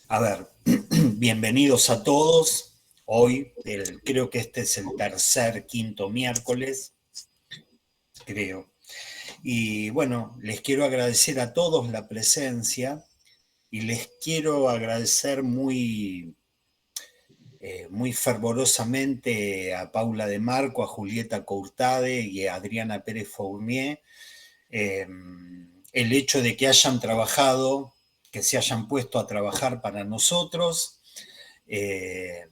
A ver, bienvenidos a todos. Hoy, creo que este es el quinto miércoles, creo. Y bueno, les quiero agradecer a todos la presencia y les quiero agradecer muy fervorosamente a Paula de Marco, a Julieta Courtade y a Adriana Pérez Fournier eh, el hecho de que hayan trabajado, que se hayan puesto a trabajar para nosotros. Eh,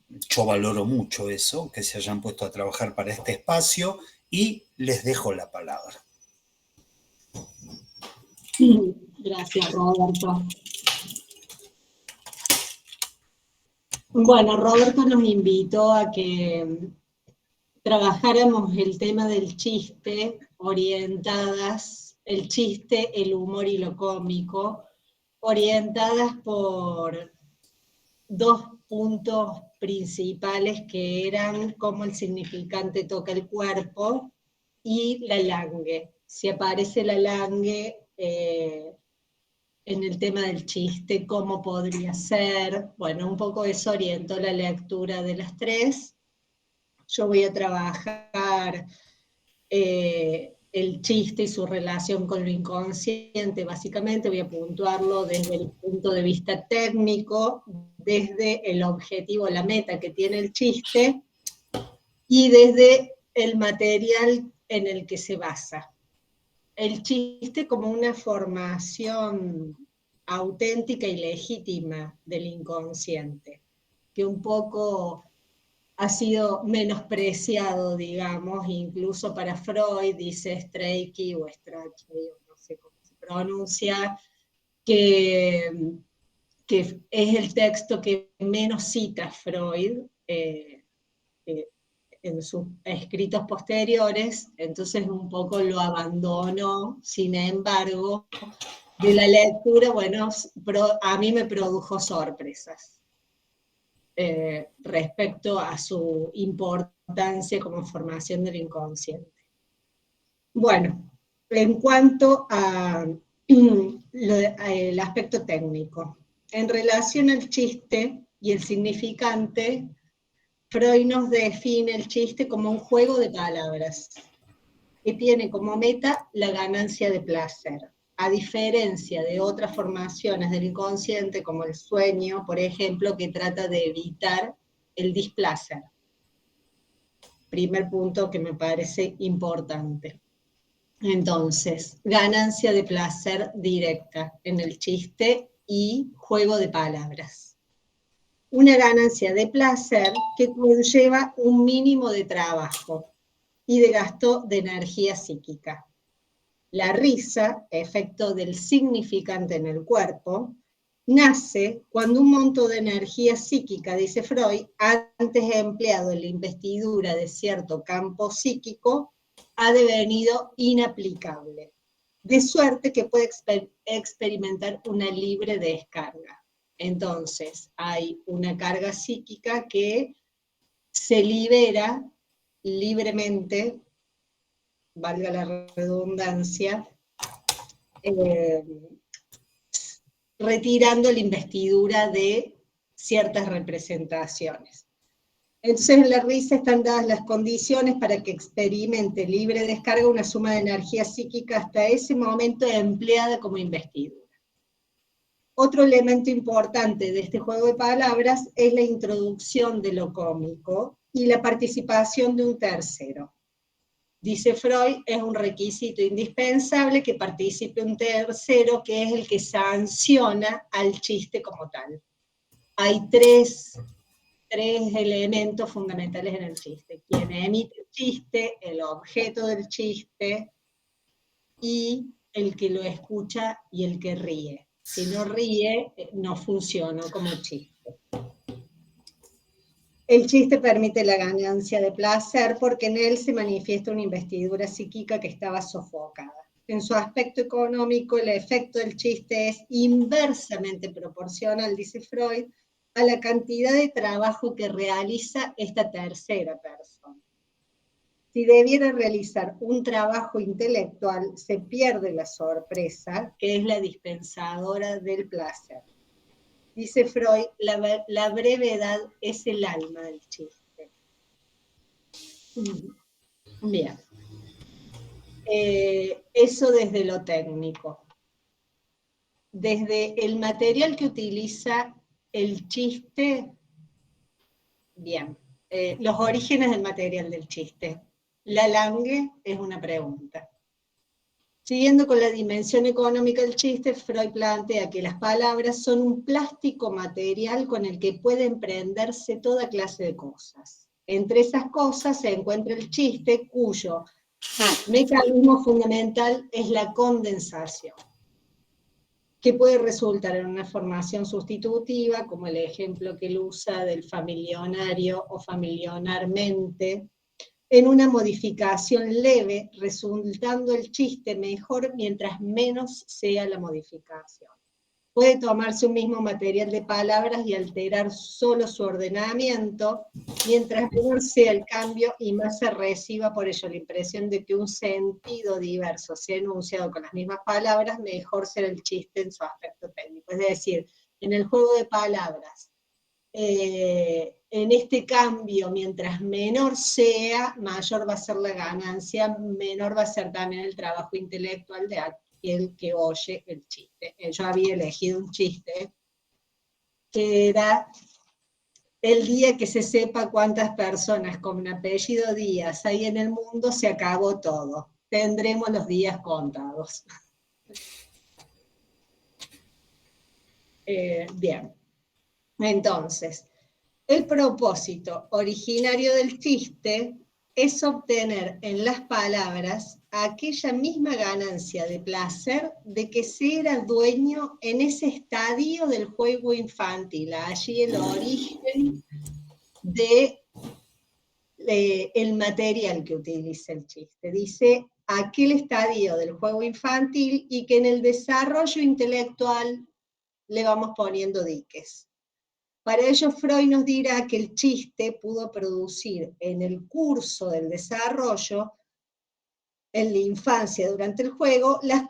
yo valoro mucho eso, que se hayan puesto a trabajar para este espacio y les dejo la palabra. Gracias, Roberto. Bueno, Roberto nos invitó a que trabajáramos el tema del chiste, orientadas, el chiste, el humor y lo cómico, orientadas por dos puntos principales que eran cómo el significante toca el cuerpo y la langue. Si aparece la langue en el tema del chiste, cómo podría ser. Bueno, un poco eso orientó la lectura de las tres. Yo voy a trabajar el chiste y su relación con lo inconsciente, básicamente voy a puntuarlo desde el punto de vista técnico, desde el objetivo, la meta que tiene el chiste y desde el material en el que se basa. El chiste como una formación auténtica y legítima del inconsciente, que un poco ha sido menospreciado, digamos, incluso para Freud, dice Strachey o Strachey, no sé cómo se pronuncia, que, que es el texto que menos cita Freud eh, en sus escritos posteriores, entonces un poco lo abandonó, sin embargo, de la lectura, bueno, a mí me produjo sorpresas respecto a su importancia como formación del inconsciente. Bueno, en cuanto el aspecto técnico, en relación al chiste y el significante, Freud nos define el chiste como un juego de palabras que tiene como meta la ganancia de placer. A diferencia de otras formaciones del inconsciente, como el sueño, por ejemplo, que trata de evitar el displacer. Primer punto que me parece importante. Entonces, ganancia de placer directa en el chiste y juego de palabras. Una ganancia de placer que conlleva un mínimo de trabajo y de gasto de energía psíquica. La risa, efecto del significante en el cuerpo, nace cuando un monto de energía psíquica, dice Freud, antes empleado en la investidura de cierto campo psíquico, ha devenido inaplicable, de suerte que puede experimentar una libre descarga. Entonces, hay una carga psíquica que se libera libremente, valga la redundancia, eh, retirando la investidura de ciertas representaciones. Entonces en la risa están dadas las condiciones para que experimente libre descarga una suma de energía psíquica hasta ese momento empleada como investidura. Otro elemento importante de este juego de palabras es la introducción de lo cómico y la participación de un tercero. Dice Freud, es un requisito indispensable que participe un tercero, que es el que sanciona al chiste como tal. Hay tres elementos fundamentales en el chiste. Quien emite el chiste, el objeto del chiste y el que lo escucha y el que ríe. Si no ríe, no funciona como chiste. El chiste permite la ganancia de placer porque en él se manifiesta una investidura psíquica que estaba sofocada. En su aspecto económico, el efecto del chiste es inversamente proporcional, dice Freud, a la cantidad de trabajo que realiza esta tercera persona. Si debiera realizar un trabajo intelectual, se pierde la sorpresa, que es la dispensadora del placer. Dice Freud, la brevedad es el alma del chiste. Bien. Eso desde lo técnico. Desde el material que utiliza el chiste, bien. Los orígenes del material del chiste. La Lange es una pregunta. Siguiendo con la dimensión económica del chiste, Freud plantea que las palabras son un plástico material con el que puede emprenderse toda clase de cosas. Entre esas cosas se encuentra el chiste, cuyo mecanismo fundamental es la condensación, que puede resultar en una formación sustitutiva, como el ejemplo que él usa del familionario o familionarmente, en una modificación leve, resultando el chiste mejor mientras menos sea la modificación. Puede tomarse un mismo material de palabras y alterar solo su ordenamiento, mientras menor sea el cambio y más se reciba por ello la impresión de que un sentido diverso sea enunciado con las mismas palabras, mejor será el chiste en su aspecto técnico. Es decir, en el juego de palabras, en este cambio, mientras menor sea, mayor va a ser la ganancia, menor va a ser también el trabajo intelectual de aquel que oye el chiste. Yo había elegido un chiste que era: el día que se sepa cuántas personas con apellido Díaz hay en el mundo, se acabó todo. Tendremos los días contados. Bien. Entonces, el propósito originario del chiste es obtener en las palabras aquella misma ganancia de placer de que se era dueño en ese estadio del juego infantil. Allí el origen de el material que utiliza el chiste. Dice aquel estadio del juego infantil y que en el desarrollo intelectual le vamos poniendo diques. Para ello, Freud nos dirá que el chiste pudo producir en el curso del desarrollo, en la infancia, durante el juego, las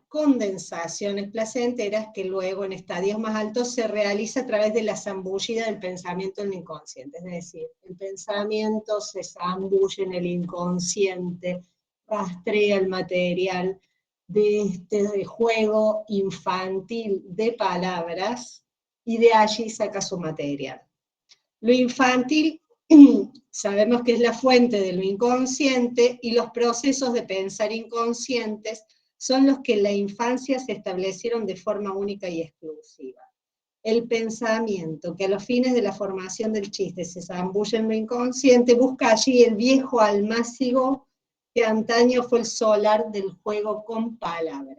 condensaciones placenteras que luego en estadios más altos se realiza a través de la zambullida del pensamiento en el inconsciente. Es decir, el pensamiento se zambulle en el inconsciente, rastrea el material de este juego infantil de palabras, y de allí saca su material. Lo infantil sabemos que es la fuente de lo inconsciente, y los procesos de pensar inconscientes son los que en la infancia se establecieron de forma única y exclusiva. El pensamiento, que a los fines de la formación del chiste se zambulle en lo inconsciente, busca allí el viejo almácigo que antaño fue el solar del juego con palabras.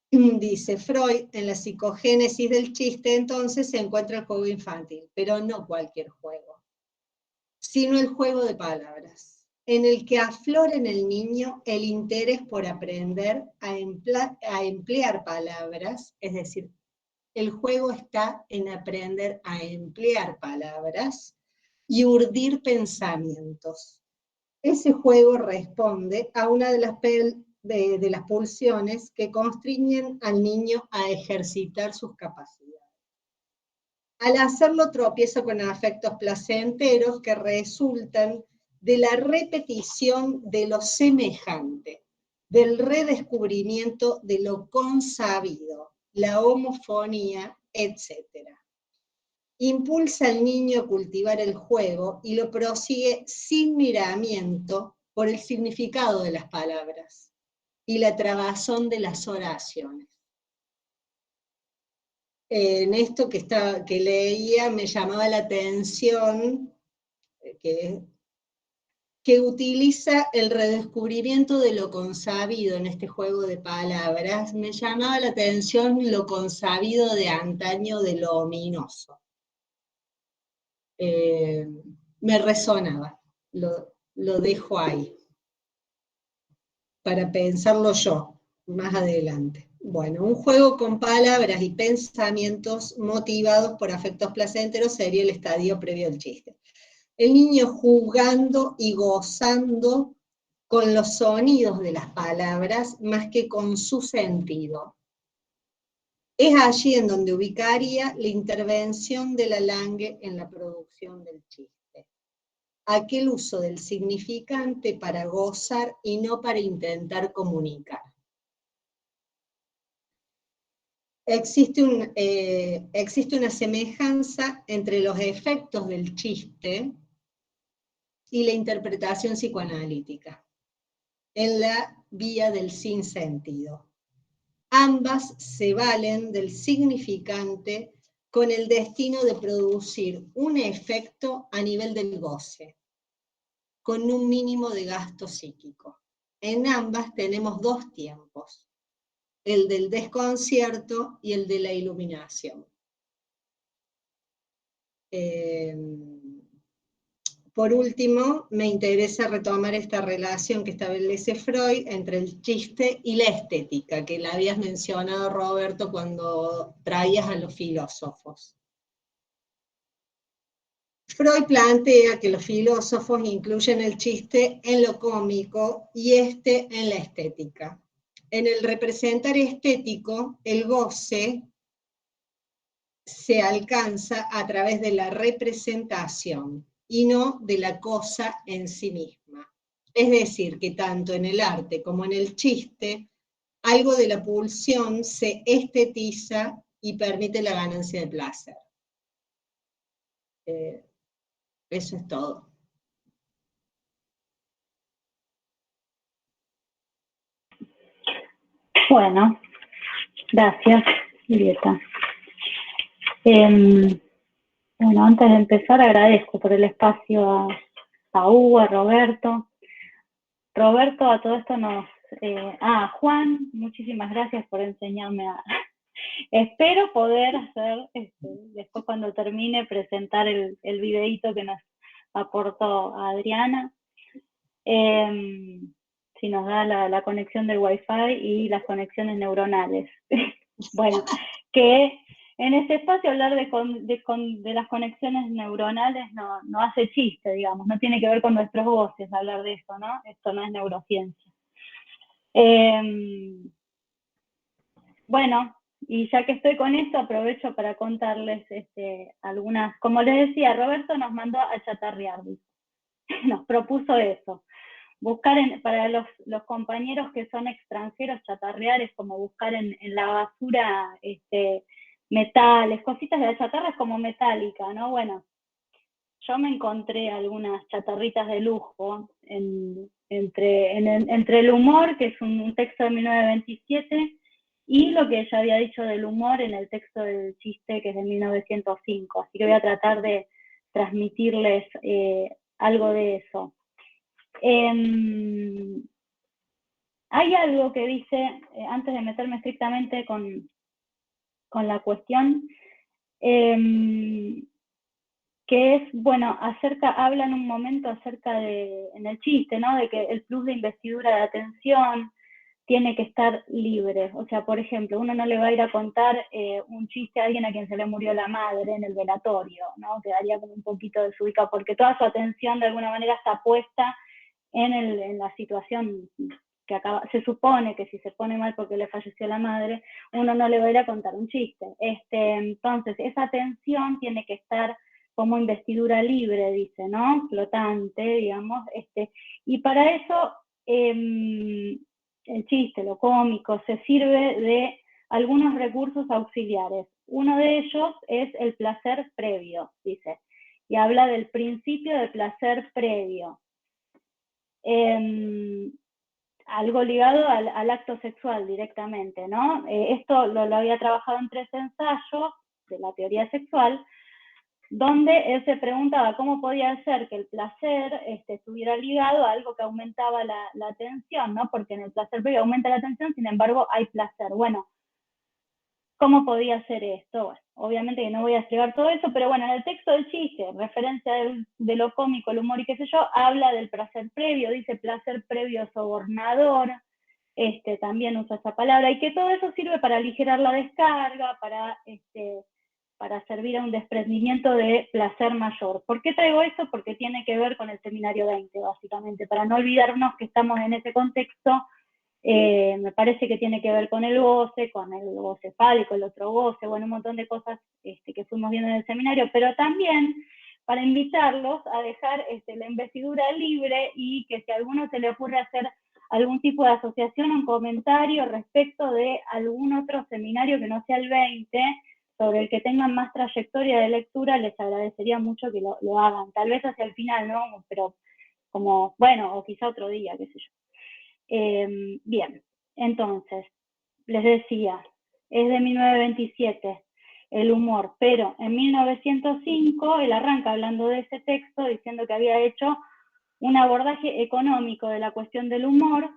Dice Freud, en la psicogénesis del chiste entonces se encuentra el juego infantil, pero no cualquier juego, sino el juego de palabras, en el que aflora en el niño el interés por aprender a emplear palabras, es decir, el juego está en aprender a emplear palabras y urdir pensamientos. Ese juego responde a una de las pulsiones que constriñen al niño a ejercitar sus capacidades. Al hacerlo tropieza con afectos placenteros que resultan de la repetición de lo semejante, del redescubrimiento de lo consabido, la homofonía, etc. Impulsa al niño a cultivar el juego y lo prosigue sin miramiento por el significado de las palabras y la trabazón de las oraciones. En esto que leía me llamaba la atención que utiliza el redescubrimiento de lo consabido en este juego de palabras. Me llamaba la atención lo consabido de antaño, de lo ominoso. Me resonaba, lo dejo ahí, para pensarlo yo, más adelante. Bueno, un juego con palabras y pensamientos motivados por afectos placenteros sería el estadio previo al chiste. El niño jugando y gozando con los sonidos de las palabras más que con su sentido. Es allí en donde ubicaría la intervención de la Lange en la producción del chiste. Aquel uso del significante para gozar y no para intentar comunicar. Existe una semejanza entre los efectos del chiste y la interpretación psicoanalítica, en la vía del sinsentido. Ambas se valen del significante con el destino de producir un efecto a nivel del goce, con un mínimo de gasto psíquico. En ambas tenemos dos tiempos, el del desconcierto y el de la iluminación. Por último, me interesa retomar esta relación que establece Freud entre el chiste y la estética, que la habías mencionado, Roberto, cuando traías a los filósofos. Freud plantea que los filósofos incluyen el chiste en lo cómico y este en la estética. En el representar estético, el goce se alcanza a través de la representación y no de la cosa en sí misma. Es decir, que tanto en el arte como en el chiste, algo de la pulsión se estetiza y permite la ganancia de placer. Eso es todo. Bueno, gracias, Julieta. Bueno, antes de empezar agradezco por el espacio a Hugo, a Roberto. Roberto, a todo esto Juan, muchísimas gracias por enseñarme Espero poder hacer, después cuando termine, presentar el videíto que nos aportó Adriana. Si nos da la conexión del Wi-Fi y las conexiones neuronales. Bueno, que en este espacio hablar de las conexiones neuronales no hace chiste, digamos, no tiene que ver con nuestros voces hablar de eso, ¿no? Esto no es neurociencia. Bueno, y ya que estoy con esto, aprovecho para contarles algunas, como les decía, Roberto nos mandó a chatarrear, nos propuso eso. Buscar para los compañeros que son extranjeros, chatarrear es como buscar en la basura metales, cositas de la chatarra es como metálica, ¿no? Bueno, yo me encontré algunas chatarritas de lujo entre el humor, que es un texto de 1927, y lo que ella había dicho del humor en el texto del chiste, que es de 1905. Así que voy a tratar de transmitirles algo de eso. Hay algo que dice, antes de meterme estrictamente con la cuestión, que es, bueno, habla en un momento acerca en el chiste, ¿no? De que el plus de investidura de atención tiene que estar libre. O sea, por ejemplo, uno no le va a ir a contar un chiste a alguien a quien se le murió la madre en el velatorio, ¿no? Quedaría como un poquito desubicado, porque toda su atención de alguna manera está puesta en la situación que se supone que si se pone mal porque le falleció la madre, uno no le va a ir a contar un chiste. Entonces, esa atención tiene que estar como investidura libre, dice, ¿no? Flotante, digamos. Y para eso, el chiste, lo cómico, se sirve de algunos recursos auxiliares. Uno de ellos es el placer previo, dice, y habla del principio de placer previo. Algo ligado al acto sexual directamente, ¿no? Esto lo había trabajado en 3 ensayos de la teoría sexual, donde él se preguntaba cómo podía ser que el placer estuviera ligado a algo que aumentaba la atención, ¿no? Porque en el placer previo aumenta la atención, sin embargo hay placer. Bueno, ¿cómo podía ser esto? Bueno, obviamente que no voy a explicar todo eso, pero bueno, en el texto del chiste, referencia de lo cómico, el humor y qué sé yo, habla del placer previo, dice placer previo sobornador, también usa esa palabra, y que todo eso sirve para aligerar la descarga, para servir a un desprendimiento de placer mayor. ¿Por qué traigo esto? Porque tiene que ver con el seminario 20, básicamente, para no olvidarnos que estamos en ese contexto Me parece que tiene que ver con el goce fálico, el otro goce, bueno, un montón de cosas que fuimos viendo en el seminario, pero también para invitarlos a dejar la investidura libre y que si a alguno se le ocurre hacer algún tipo de asociación, un comentario respecto de algún otro seminario que no sea el 20, sobre el que tengan más trayectoria de lectura, les agradecería mucho que lo hagan. Tal vez hacia el final, ¿no? Pero como, bueno, o quizá otro día, qué sé yo. Bien, entonces, les decía, es de 1927 el humor, pero en 1905 él arranca hablando de ese texto, diciendo que había hecho un abordaje económico de la cuestión del humor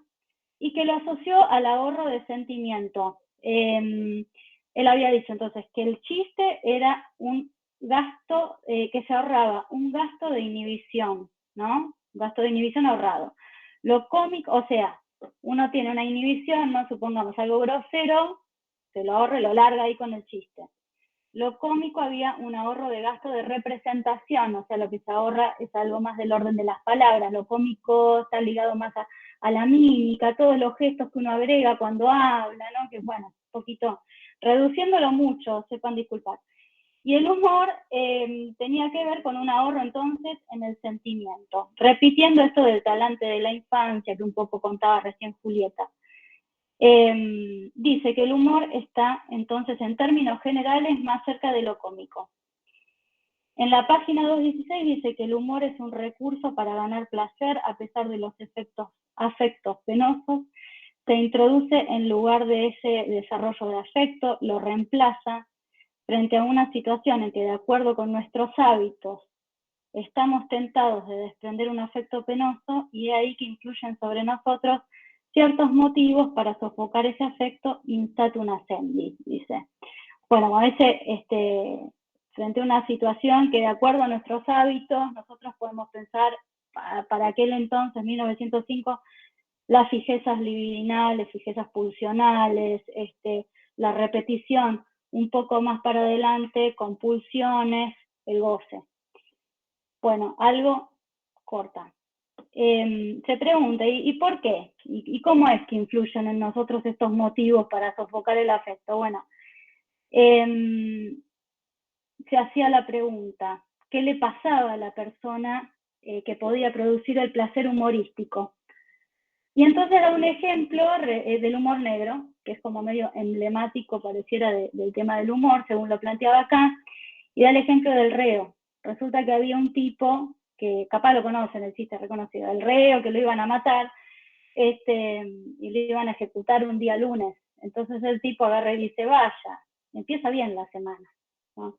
y que lo asoció al ahorro de sentimiento. Él había dicho entonces que el chiste era un gasto que se ahorraba, un gasto de inhibición, ¿no? Un gasto de inhibición ahorrado. Lo cómico, o sea, uno tiene una inhibición, ¿no? Supongamos algo grosero, se lo ahorra y lo larga ahí con el chiste. Lo cómico había un ahorro de gasto de representación, o sea, lo que se ahorra es algo más del orden de las palabras. Lo cómico está ligado más a la mímica, todos los gestos que uno agrega cuando habla, ¿no? Que bueno, un poquito, reduciéndolo mucho, sepan disculpar. Y el humor tenía que ver con un ahorro entonces en el sentimiento, repitiendo esto del talante de la infancia que un poco contaba recién Julieta. Dice que el humor está entonces en términos generales más cerca de lo cómico. En la página 216 dice que el humor es un recurso para ganar placer a pesar de los afectos penosos, se introduce en lugar de ese desarrollo de afecto, lo reemplaza frente a una situación en que de acuerdo con nuestros hábitos estamos tentados de desprender un afecto penoso y es ahí que influyen sobre nosotros ciertos motivos para sofocar ese afecto instatum ascendi, dice. Bueno, a veces frente a una situación que de acuerdo a nuestros hábitos, nosotros podemos pensar, para aquel entonces, 1905, las fijezas libidinales, fijezas pulsionales, la repetición un poco más para adelante, compulsiones, el goce. Bueno, algo corta. Se pregunta, ¿y por qué? ¿Y cómo es que influyen en nosotros estos motivos para sofocar el afecto? Bueno, se hacía la pregunta, ¿qué le pasaba a la persona que podía producir el placer humorístico? Y entonces da un ejemplo del humor negro, que es como medio emblemático, pareciera, del tema del humor, según lo planteaba acá, y da el ejemplo del reo. Resulta que había un tipo, que capaz lo conocen, el chiste reconocido, el reo, que lo iban a matar, y lo iban a ejecutar un día lunes. Entonces el tipo agarra y dice, vaya, empieza bien la semana, ¿no?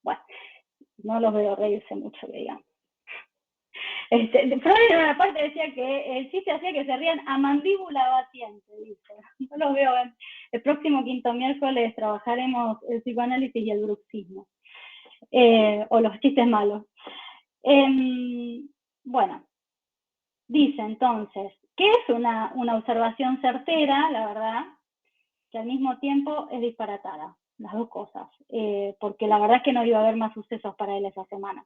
Bueno, no los veo reírse mucho, digamos. Freud en una parte decía que el chiste hacía que se rían a mandíbula batiente, dice. No los veo. El próximo quinto miércoles trabajaremos el psicoanálisis y el bruxismo, o los chistes malos. Bueno, dice entonces, que es una observación certera, la verdad, que al mismo tiempo es disparatada, las dos cosas, porque la verdad es que no iba a haber más sucesos para él esa semana.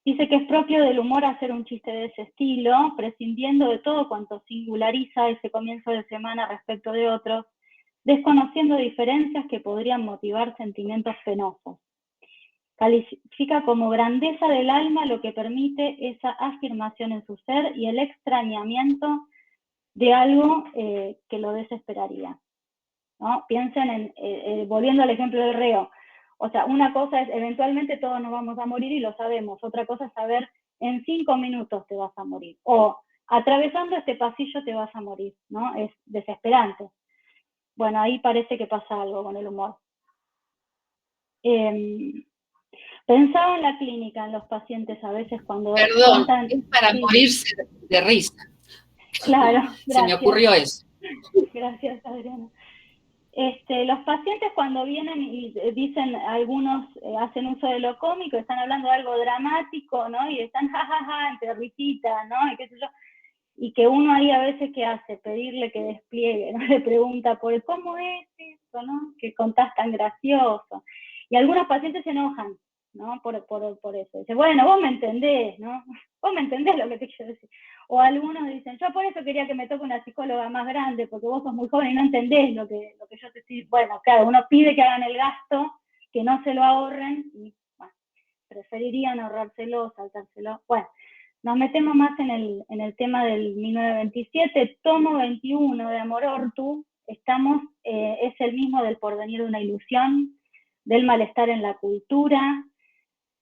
Dice que es propio del humor hacer un chiste de ese estilo, prescindiendo de todo cuanto singulariza ese comienzo de semana respecto de otros, desconociendo diferencias que podrían motivar sentimientos penosos. Califica como grandeza del alma lo que permite esa afirmación en su ser y el extrañamiento de algo que lo desesperaría, ¿no? Piensen volviendo al ejemplo del reo. O sea, una cosa es, eventualmente todos nos vamos a morir y lo sabemos. Otra cosa es saber, en 5 minutos te vas a morir. O, atravesando este pasillo te vas a morir, ¿no? Es desesperante. Bueno, ahí parece que pasa algo con el humor. Pensaba en la clínica, en los pacientes a veces cuando... Perdón, es para morirse de risa. Claro, gracias. Se me ocurrió eso. Gracias, Adriana. Los pacientes cuando vienen y dicen, algunos hacen uso de lo cómico, están hablando de algo dramático, ¿no? Y están jajaja, entre risitas, ¿no? Y qué sé yo. Y que uno ahí a veces, ¿qué hace? Pedirle que despliegue, ¿no? Le pregunta por cómo es eso, ¿no? Que contás tan gracioso. Y algunos pacientes se enojan, ¿no? Por eso. Dice, bueno, vos me entendés, ¿no? Vos me entendés lo que te quiero decir. O algunos dicen, yo por eso quería que me toque una psicóloga más grande, porque vos sos muy joven y no entendés lo que yo te estoy... Bueno, claro, uno pide que hagan el gasto, que no se lo ahorren, y bueno, preferirían ahorrárselo, saltárselo. Bueno, nos metemos más en el tema del 1927, tomo 21 de Amor Ortu, estamos, es el mismo del Porvenir de una ilusión, del malestar en la cultura,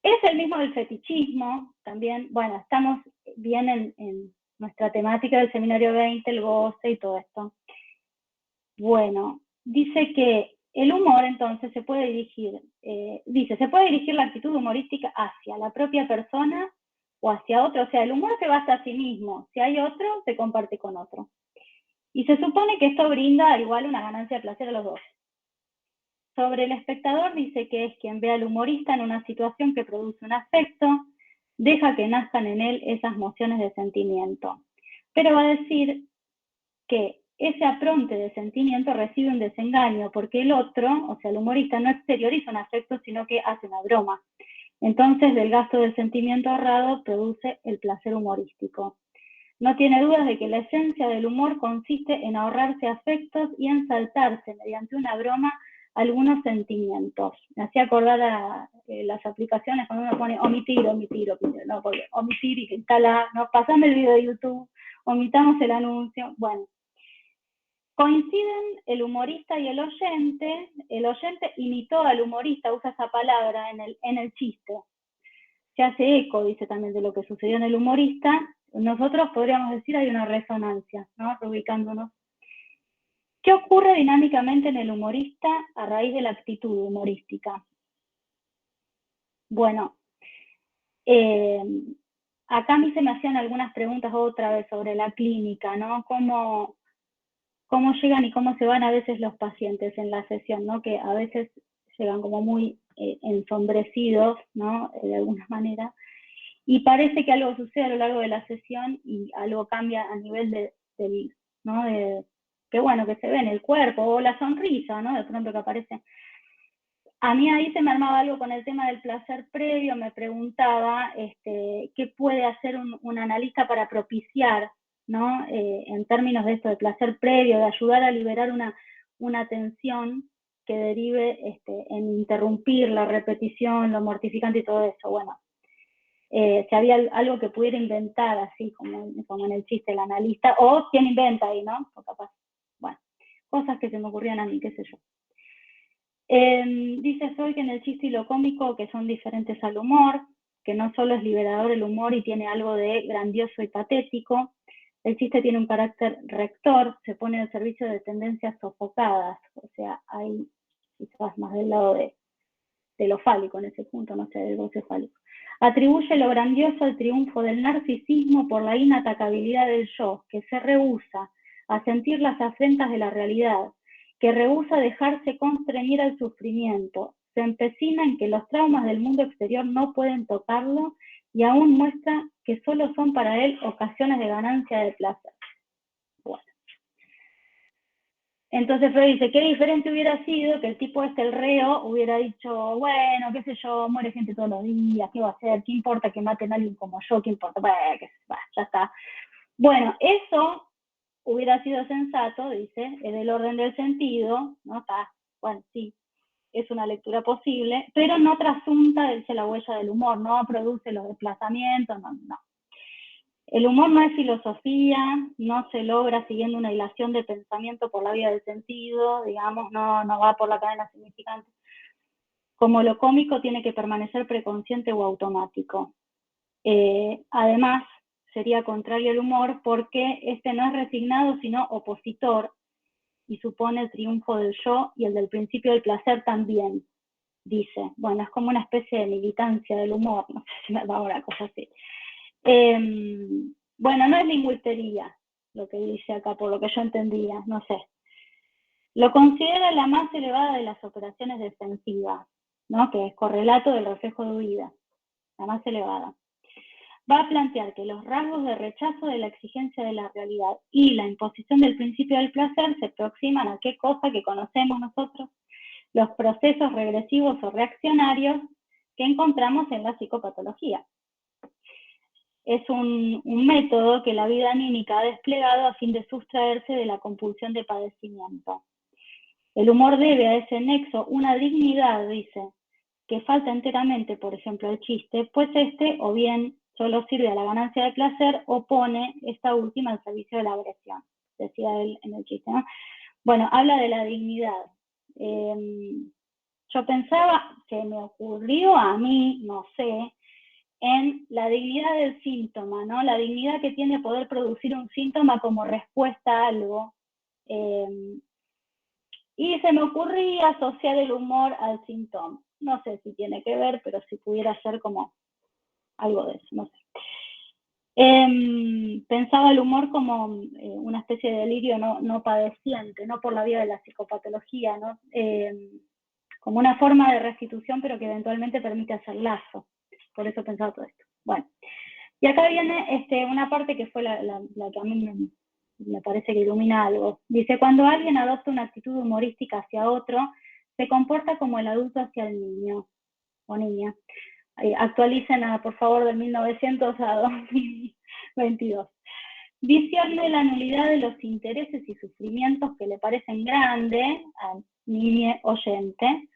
es el mismo del fetichismo, también, bueno, estamos bien en nuestra temática del seminario 20, el goce y todo esto. Bueno, dice que el humor entonces se puede dirigir, se puede dirigir la actitud humorística hacia la propia persona o hacia otro, o sea, el humor se basa a sí mismo, si hay otro, se comparte con otro. Y se supone que esto brinda igual una ganancia de placer a los dos. Sobre el espectador dice que es quien ve al humorista en una situación que produce un afecto, deja que nazcan en él esas mociones de sentimiento. Pero va a decir que ese apronte de sentimiento recibe un desengaño, porque el otro, o sea, el humorista, no exterioriza un afecto, sino que hace una broma. Entonces, del gasto del sentimiento ahorrado produce el placer humorístico. No tiene dudas de que la esencia del humor consiste en ahorrarse afectos y en saltarse mediante una broma algunos sentimientos. Me hacía acordar a las aplicaciones cuando uno pone omitir, no, porque omitir y que instala, no, pasame el video de YouTube, omitamos el anuncio, bueno. Coinciden el humorista y el oyente imitó al humorista, usa esa palabra en el chiste. Se hace eco, dice también, de lo que sucedió en el humorista. Nosotros podríamos decir hay una resonancia, ¿no? Reubicándonos. ¿Qué ocurre dinámicamente en el humorista a raíz de la actitud humorística? Bueno, acá a mí se me hacían algunas preguntas otra vez sobre la clínica, ¿no? ¿Cómo llegan y cómo se van a veces los pacientes en la sesión, ¿no? Que a veces llegan como muy ensombrecidos, ¿no? De alguna manera. Y parece que algo sucede a lo largo de la sesión y algo cambia a nivel ¿no? Que bueno, que se ve en el cuerpo, o la sonrisa, ¿no? De pronto que aparece. A mí ahí se me armaba algo con el tema del placer previo, me preguntaba qué puede hacer un analista para propiciar, ¿no? En términos de esto de placer previo, de ayudar a liberar una tensión que derive en interrumpir la repetición, lo mortificante y todo eso. Bueno, si había algo que pudiera inventar, así como en el chiste el analista, o quién inventa ahí, ¿no? O capaz, bueno, cosas que se me ocurrían a mí, qué sé yo. Dice Freud que en el chiste y lo cómico, que son diferentes al humor, que no solo es liberador el humor y tiene algo de grandioso y patético, el chiste tiene un carácter rector, se pone al servicio de tendencias sofocadas, o sea, hay quizás más del lado de lo fálico en ese punto, no sé, del goce fálico. Atribuye lo grandioso al triunfo del narcisismo por la inatacabilidad del yo, que se rehúsa a sentir las afrentas de la realidad, que rehúsa dejarse constreñir al sufrimiento, se empecina en que los traumas del mundo exterior no pueden tocarlo y aún muestra que solo son para él ocasiones de ganancia de placer. Bueno. Entonces Freud dice, qué diferente hubiera sido que el tipo el reo, hubiera dicho, bueno, qué sé yo, muere gente todos los días, ¿qué va a hacer? ¿Qué importa que maten a alguien como yo? ¿Qué importa? Bueno, ya está. Bueno, eso hubiera sido sensato, dice, es del orden del sentido, ¿no? Está, bueno, sí, es una lectura posible, pero no trasunta, dice, la huella del humor, no produce los desplazamientos, no. El humor no es filosofía, no se logra siguiendo una hilación de pensamiento por la vía del sentido, digamos, no va por la cadena significante. Como lo cómico tiene que permanecer preconsciente o automático. Además, sería contrario al humor porque no es resignado, sino opositor, y supone el triunfo del yo y el del principio del placer también, dice. Bueno, es como una especie de militancia del humor, no sé si me va una cosa así. Bueno, no es lingüistería lo que dice acá, por lo que yo entendía, no sé. Lo considera la más elevada de las operaciones defensivas, ¿no? Que es correlato del reflejo de huida, la más elevada. Va a plantear que los rasgos de rechazo de la exigencia de la realidad y la imposición del principio del placer se aproximan a qué cosa que conocemos nosotros, los procesos regresivos o reaccionarios que encontramos en la psicopatología. es un método que la vida anímica ha desplegado a fin de sustraerse de la compulsión de padecimiento. El humor debe a ese nexo una dignidad, dice, que falta enteramente, por ejemplo, el chiste, pues este o bien solo sirve a la ganancia de placer o pone esta última al servicio de la agresión, decía él en el chiste, ¿no? Bueno, habla de la dignidad. Yo pensaba, se me ocurrió a mí, no sé, en la dignidad del síntoma, ¿no? La dignidad que tiene poder producir un síntoma como respuesta a algo. Y se me ocurría asociar el humor al síntoma. No sé si tiene que ver, pero si pudiera ser como algo de eso, no sé. Pensaba el humor como una especie de delirio no padeciente, no por la vía de la psicopatología, ¿no? Como una forma de restitución, pero que eventualmente permite hacer lazo. Por eso pensaba todo esto. Bueno, y acá viene una parte que fue la que a mí me parece que ilumina algo. Dice, cuando alguien adopta una actitud humorística hacia otro, se comporta como el adulto hacia el niño o niña. Actualicen, por favor, del 1900 a 2022. Discierne la nulidad de los intereses y sufrimientos que le parecen grandes al niño oyente,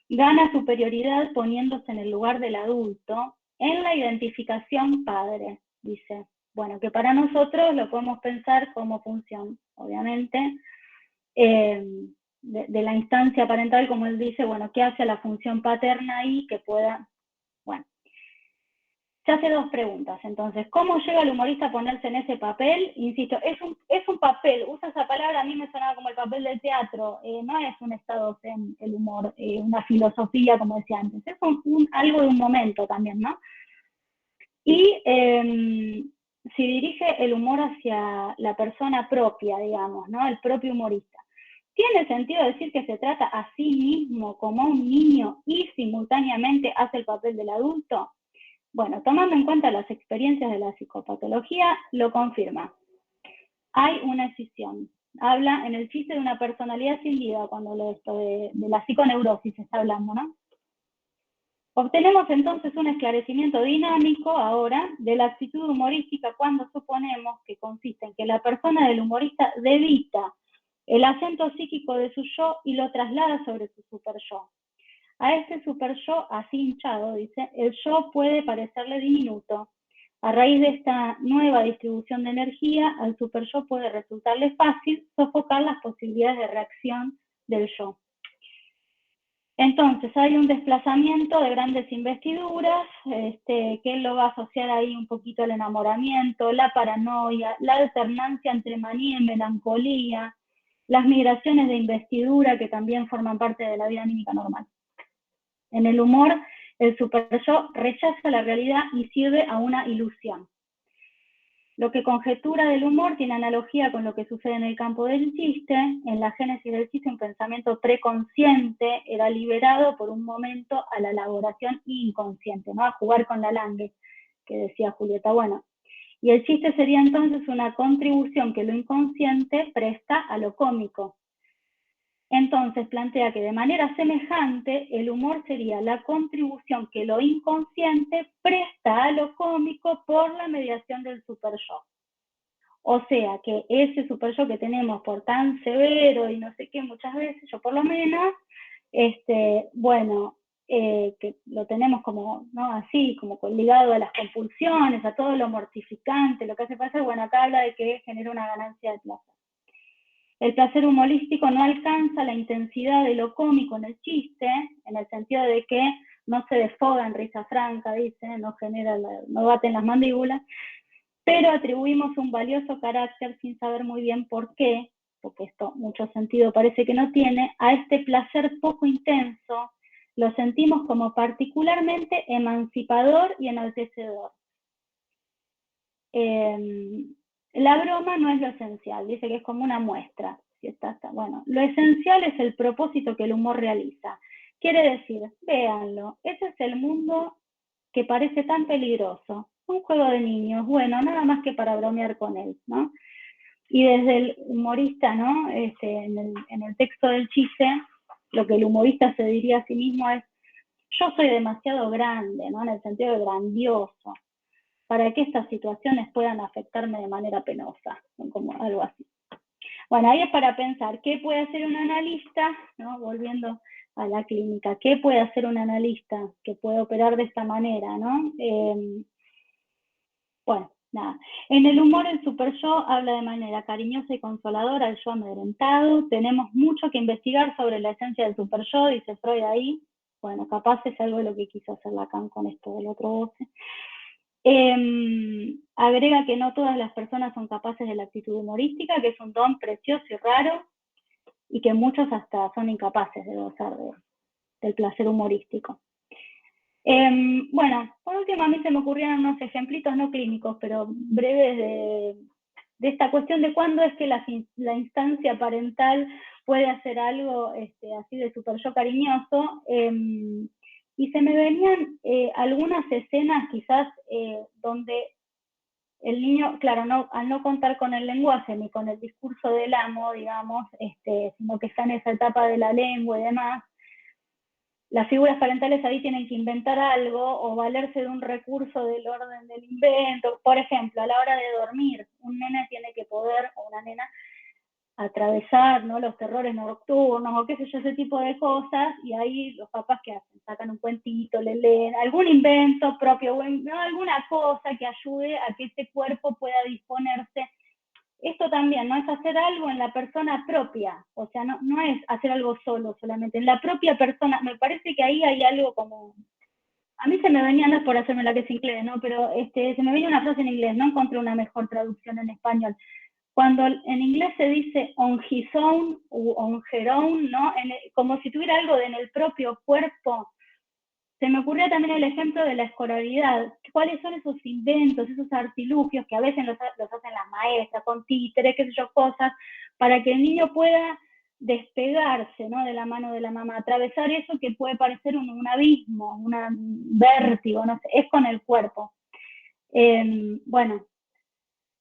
gana superioridad poniéndose en el lugar del adulto en la identificación padre, dice. Bueno, que para nosotros lo podemos pensar como función, obviamente, de la instancia parental, como él dice, bueno, ¿qué hace la función paterna ahí que pueda? Bueno, se hace dos preguntas, entonces, ¿cómo llega el humorista a ponerse en ese papel? Insisto, es un papel, usa esa palabra, a mí me sonaba como el papel del teatro, no es un estado zen el humor, una filosofía, como decía antes, es algo de un momento también, ¿no? Y si dirige el humor hacia la persona propia, digamos, ¿no? El propio humorista. ¿Tiene sentido decir que se trata a sí mismo como un niño y simultáneamente hace el papel del adulto? Bueno, tomando en cuenta las experiencias de la psicopatología, lo confirma. Hay una escisión. Habla en el chiste de una personalidad sin vida, cuando lo de la psiconeurosis está hablando, ¿no? Obtenemos entonces un esclarecimiento dinámico ahora de la actitud humorística cuando suponemos que consiste en que la persona del humorista debita el acento psíquico de su yo y lo traslada sobre su super yo. A este super yo, así hinchado, dice, el yo puede parecerle diminuto. A raíz de esta nueva distribución de energía, al super yo puede resultarle fácil sofocar las posibilidades de reacción del yo. Entonces, hay un desplazamiento de grandes investiduras, que él lo va a asociar ahí un poquito al enamoramiento, la paranoia, la alternancia entre manía y melancolía, las migraciones de investidura que también forman parte de la vida anímica normal. En el humor, el superyo rechaza la realidad y sirve a una ilusión. Lo que conjetura del humor tiene analogía con lo que sucede en el campo del chiste. En la génesis del chiste, un pensamiento preconsciente era liberado por un momento a la elaboración inconsciente, ¿no? A jugar con la langue, que decía Julieta. Bueno, y el chiste sería entonces una contribución que lo inconsciente presta a lo cómico. Entonces plantea que de manera semejante el humor sería la contribución que lo inconsciente presta a lo cómico por la mediación del superyo. O sea que ese superyo que tenemos por tan severo y no sé qué muchas veces, yo por lo menos, bueno, que lo tenemos como, ¿no? Así, como ligado a las compulsiones, a todo lo mortificante, lo que hace pasar, bueno, acá habla de que genera una ganancia de placer. El placer humorístico no alcanza la intensidad de lo cómico en el chiste, en el sentido de que no se desfoga en risa franca, dice, no baten las mandíbulas, pero atribuimos un valioso carácter sin saber muy bien por qué, porque esto mucho sentido parece que no tiene, a este placer poco intenso, lo sentimos como particularmente emancipador y enaltecedor. La broma no es lo esencial, dice que es como una muestra. Bueno, lo esencial es el propósito que el humor realiza. Quiere decir, véanlo, ese es el mundo que parece tan peligroso. Un juego de niños, bueno, nada más que para bromear con él, ¿no? Y desde el humorista, ¿no? En el texto del chiste, lo que el humorista se diría a sí mismo es, yo soy demasiado grande, ¿no? En el sentido de grandioso, para que estas situaciones puedan afectarme de manera penosa, como algo así. Bueno, ahí es para pensar, ¿qué puede hacer un analista? ¿No? Volviendo a la clínica, ¿qué puede hacer un analista que puede operar de esta manera? ¿No? Bueno, nada. En el humor, el super yo habla de manera cariñosa y consoladora del yo amedrentado. Tenemos mucho que investigar sobre la esencia del super yo, dice Freud ahí. Bueno, capaz es algo de lo que quiso hacer Lacan con esto del otro voce. Agrega que no todas las personas son capaces de la actitud humorística, que es un don precioso y raro, y que muchos hasta son incapaces de gozar del placer humorístico. Bueno, por último a mí se me ocurrieron unos ejemplitos no clínicos, pero breves de esta cuestión de cuándo es que la instancia parental puede hacer algo así de super yo cariñoso. Y se me venían algunas escenas quizás donde el niño, claro, al no contar con el lenguaje ni con el discurso del amo, digamos, sino que está en esa etapa de la lengua y demás, las figuras parentales ahí tienen que inventar algo o valerse de un recurso del orden del invento. Por ejemplo, a la hora de dormir, un nene tiene que poder, o una nena, atravesar, ¿no?, los terrores nocturnos o qué sé yo, ese tipo de cosas, y ahí los papás ¿qué hacen? Sacan un cuentito, le leen algún invento propio, ¿no?, alguna cosa que ayude a que ese cuerpo pueda disponerse. Esto también, ¿no?, es hacer algo en la persona propia, o sea, no es hacer algo solo solamente, en la propia persona. Me parece que ahí hay algo como, a mí se me venía, no es por hacerme la que es inglés, ¿no?, pero se me venía una frase en inglés, no encontré una mejor traducción en español. Cuando en inglés se dice on his own o on her own, ¿no?, como si tuviera algo en el propio cuerpo, se me ocurrió también el ejemplo de la escolaridad. ¿Cuáles son esos inventos, esos artilugios que a veces los hacen las maestras, con títeres, qué sé yo, cosas, para que el niño pueda despegarse, ¿no?, de la mano de la mamá, atravesar eso que puede parecer un abismo, un vértigo, no sé, es con el cuerpo. Bueno,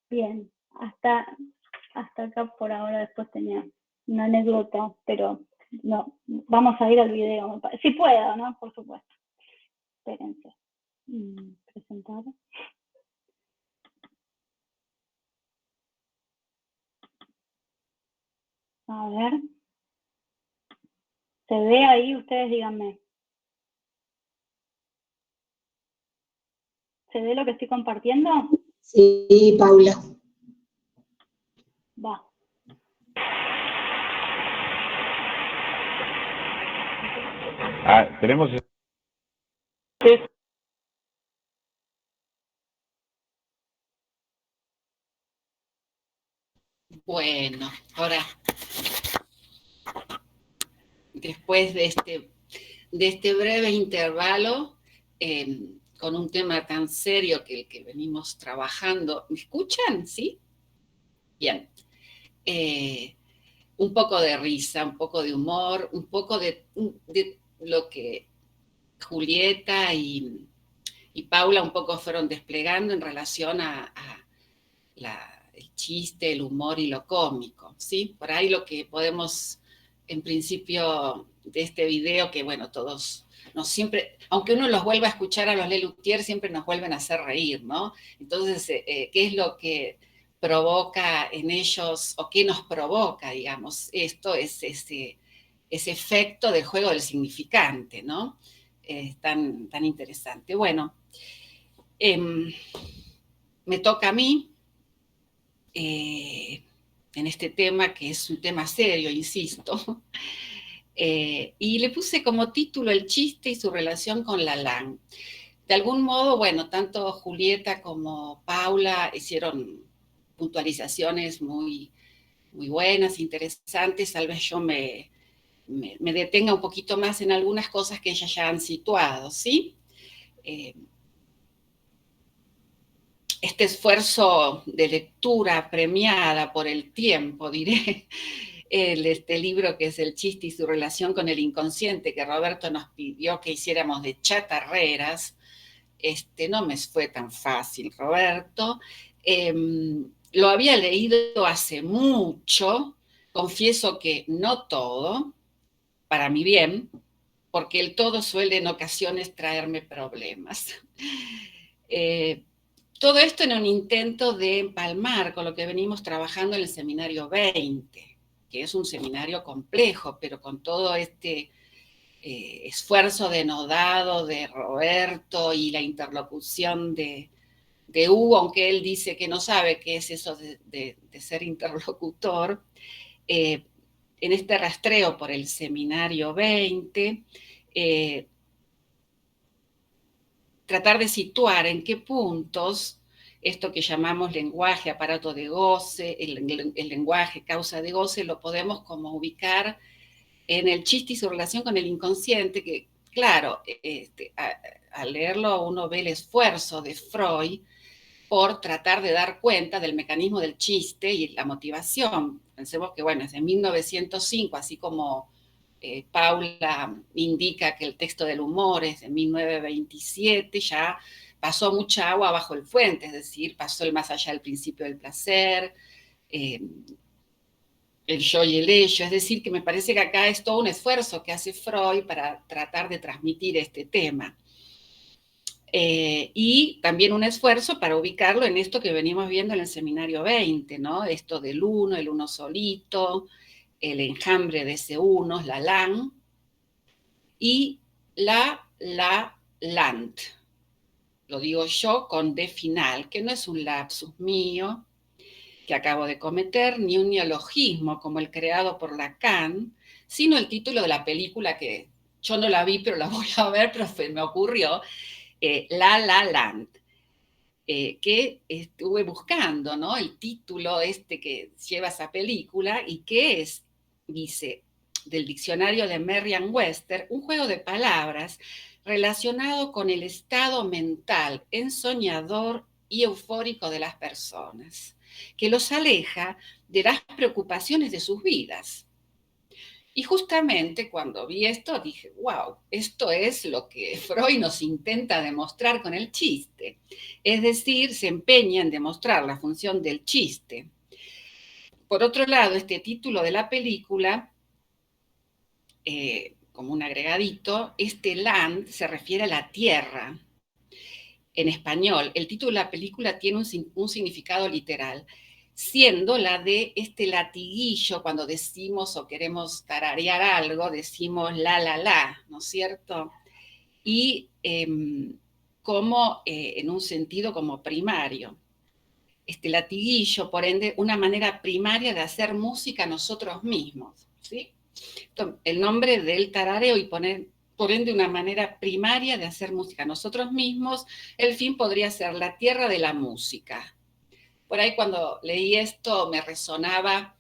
bien, hasta acá por ahora. Después tenía una anécdota, pero no, vamos a ir al video, si puedo, ¿no?, por supuesto. Espérense. Presentar. A ver. ¿Se ve ahí? Ustedes díganme. ¿Se ve lo que estoy compartiendo? Sí, Paula. Va. Tenemos... Bueno, ahora, después de este breve intervalo, con un tema tan serio que el que venimos trabajando, ¿me escuchan? ¿Sí? Bien. Un poco de risa, un poco de humor, un poco de lo que Julieta y Paula un poco fueron desplegando en relación a el chiste, el humor y lo cómico, ¿sí? Por ahí lo que podemos, en principio de este video, que bueno, todos, siempre, aunque uno los vuelva a escuchar a los Lelutier, siempre nos vuelven a hacer reír, ¿no? Entonces, ¿qué es lo que provoca en ellos, o qué nos provoca, digamos? Esto es ese efecto del juego del significante, ¿no? Es tan interesante. Bueno, me toca a mí, en este tema, que es un tema serio, insisto, y le puse como título El chiste y su relación con Lalang. De algún modo, bueno, tanto Julieta como Paula hicieron puntualizaciones muy, muy buenas, interesantes. Tal vez yo me detenga un poquito más en algunas cosas que ellas ya han situado, ¿sí? Este esfuerzo de lectura premiada por el tiempo, diré, este libro que es El chiste y su relación con el inconsciente, que Roberto nos pidió que hiciéramos de chatarreras, no me fue tan fácil, Roberto. Lo había leído hace mucho, confieso que no todo, para mi bien, porque el todo suele en ocasiones traerme problemas. Todo esto en un intento de empalmar con lo que venimos trabajando en el seminario 20, que es un seminario complejo, pero con todo este esfuerzo denodado de Roberto y la interlocución de Hugo, aunque él dice que no sabe qué es eso de ser interlocutor, en este rastreo por el seminario 20, tratar de situar en qué puntos esto que llamamos lenguaje, aparato de goce, el lenguaje, causa de goce, lo podemos como ubicar en el chiste y su relación con el inconsciente, que claro, al leerlo uno ve el esfuerzo de Freud por tratar de dar cuenta del mecanismo del chiste y la motivación. Pensemos que, bueno, es de 1905, así como Paula indica que el texto del humor es de 1927, ya pasó mucha agua bajo el puente, es decir, pasó el más allá del principio del placer, el yo y el ello, es decir, que me parece que acá es todo un esfuerzo que hace Freud para tratar de transmitir este tema. Y también un esfuerzo para ubicarlo en esto que venimos viendo en el seminario 20, ¿no? Esto del uno, el uno solito, el enjambre de ese uno, la lan, y la lant. Lo digo yo con D final, que no es un lapsus mío que acabo de cometer, ni un neologismo como el creado por Lacan, sino el título de la película que yo no la vi, pero la voy a ver, pero me ocurrió, La La Land, que estuve buscando, ¿no? El título que lleva esa película y que es, dice, del diccionario de Merriam-Webster, un juego de palabras relacionado con el estado mental ensoñador y eufórico de las personas, que los aleja de las preocupaciones de sus vidas. Y justamente cuando vi esto dije, wow, esto es lo que Freud nos intenta demostrar con el chiste. Es decir, se empeña en demostrar la función del chiste. Por otro lado, este título de la película, como un agregadito, este land se refiere a la tierra. En español, el título de la película tiene un significado literal, siendo la de este latiguillo, cuando decimos o queremos tararear algo, decimos la, ¿no es cierto? Y como en un sentido como primario. Este latiguillo, por ende, una manera primaria de hacer música nosotros mismos, ¿sí? El nombre del tarareo y por ende, una manera primaria de hacer música nosotros mismos, el fin podría ser la tierra de la música. Por ahí cuando leí esto me resonaba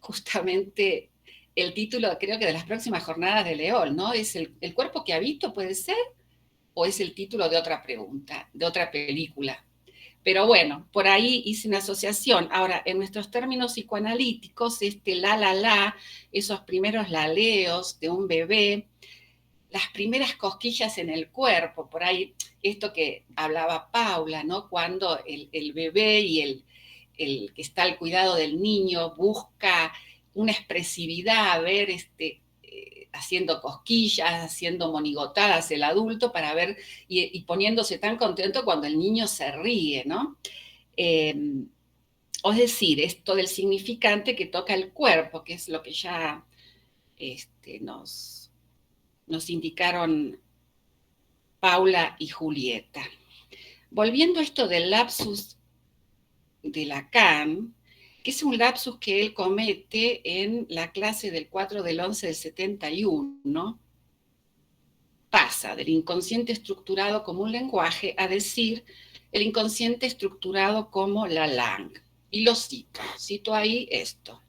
justamente el título, creo que de las próximas jornadas de León, ¿no? ¿Es el cuerpo que habito, puede ser? ¿O es el título de otra pregunta, de otra película? Pero bueno, por ahí hice una asociación. Ahora, en nuestros términos psicoanalíticos, la, esos primeros laleos de un bebé, las primeras cosquillas en el cuerpo, por ahí esto que hablaba Paula, ¿no? Cuando el bebé y el que está al cuidado del niño busca una expresividad, a ver, haciendo cosquillas, haciendo monigotadas el adulto para ver y poniéndose tan contento cuando el niño se ríe, ¿no? Es decir, esto del significante que toca el cuerpo, que es lo que ya nos indicaron Paula y Julieta. Volviendo a esto del lapsus de Lacan, que es un lapsus que él comete en la clase del 4 del 11 del 71, pasa del inconsciente estructurado como un lenguaje a decir el inconsciente estructurado como la langue. Y lo cito ahí esto,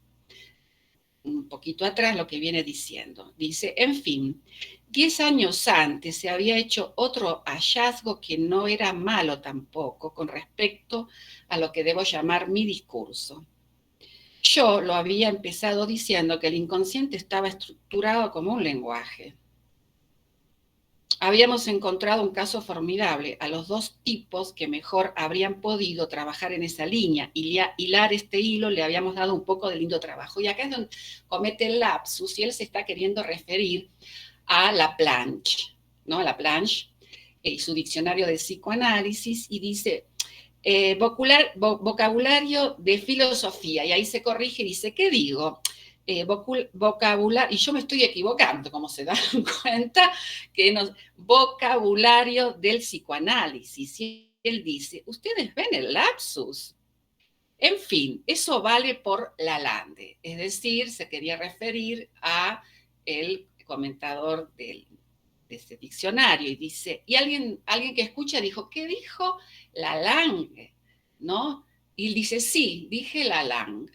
un poquito atrás lo que viene diciendo. Dice, en fin, 10 años antes se había hecho otro hallazgo que no era malo tampoco con respecto a lo que debo llamar mi discurso. Yo lo había empezado diciendo que el inconsciente estaba estructurado como un lenguaje. Habíamos encontrado un caso formidable a los dos tipos que mejor habrían podido trabajar en esa línea. Y hilar este hilo le habíamos dado un poco de lindo trabajo. Y acá es donde comete el lapsus y él se está queriendo referir a Laplanche, ¿no? A Laplanche, y su diccionario de psicoanálisis, y dice vocabulario de filosofía, y ahí se corrige y dice, ¿qué digo? Vocabulario, y yo me estoy equivocando, como se dan cuenta, vocabulario del psicoanálisis. Y él dice, ¿ustedes ven el lapsus? En fin, eso vale por Lalande, es decir, se quería referir a el comentador de ese diccionario, y dice, y alguien que escucha dijo, ¿qué dijo Lalande? ¿No? Y él dice, sí, dije Lalande.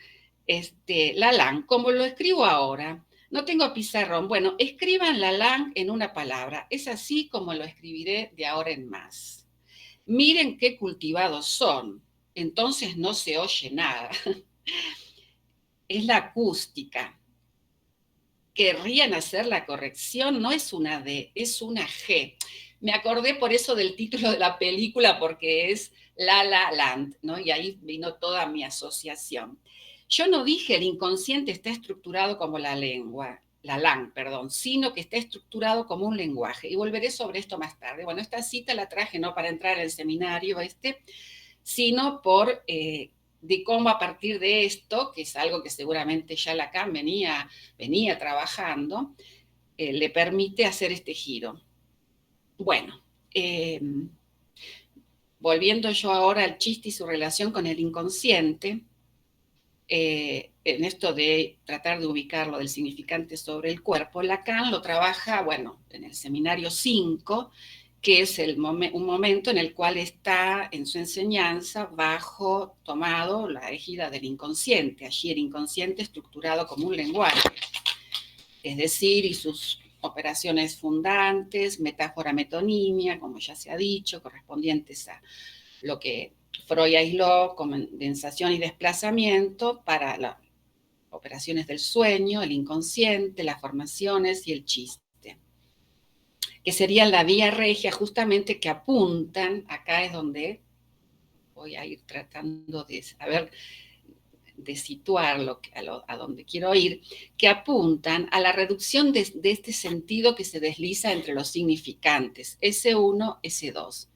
Lalande, como lo escribo ahora, no tengo pizarrón. Bueno, escriban Lalande en una palabra, es así como lo escribiré de ahora en más. Miren qué cultivados son, entonces no se oye nada. Es la acústica. Querrían hacer la corrección, no es una D, es una G. Me acordé por eso del título de la película, porque es La La Land, ¿no? Y ahí vino toda mi asociación. Yo no dije el inconsciente está estructurado como la lengua, perdón, sino que está estructurado como un lenguaje. Y volveré sobre esto más tarde. Bueno, esta cita la traje no para entrar en el seminario sino por de cómo a partir de esto, que es algo que seguramente ya Lacan venía trabajando, le permite hacer este giro. Bueno, volviendo yo ahora al chiste y su relación con el inconsciente, en esto de tratar de ubicarlo del significante sobre el cuerpo, Lacan lo trabaja, bueno, en el seminario 5, que es un momento en el cual está en su enseñanza tomado la égida del inconsciente, allí el inconsciente estructurado como un lenguaje, es decir, y sus operaciones fundantes, metáfora, metonimia, como ya se ha dicho, correspondientes a lo que Freud aisló, condensación y desplazamiento para las operaciones del sueño, el inconsciente, las formaciones y el chiste, que serían la vía regia justamente que apuntan, acá es donde voy a ir tratando de saber, de situarlo a donde quiero ir, que apuntan a la reducción de este sentido que se desliza entre los significantes, S1, S2.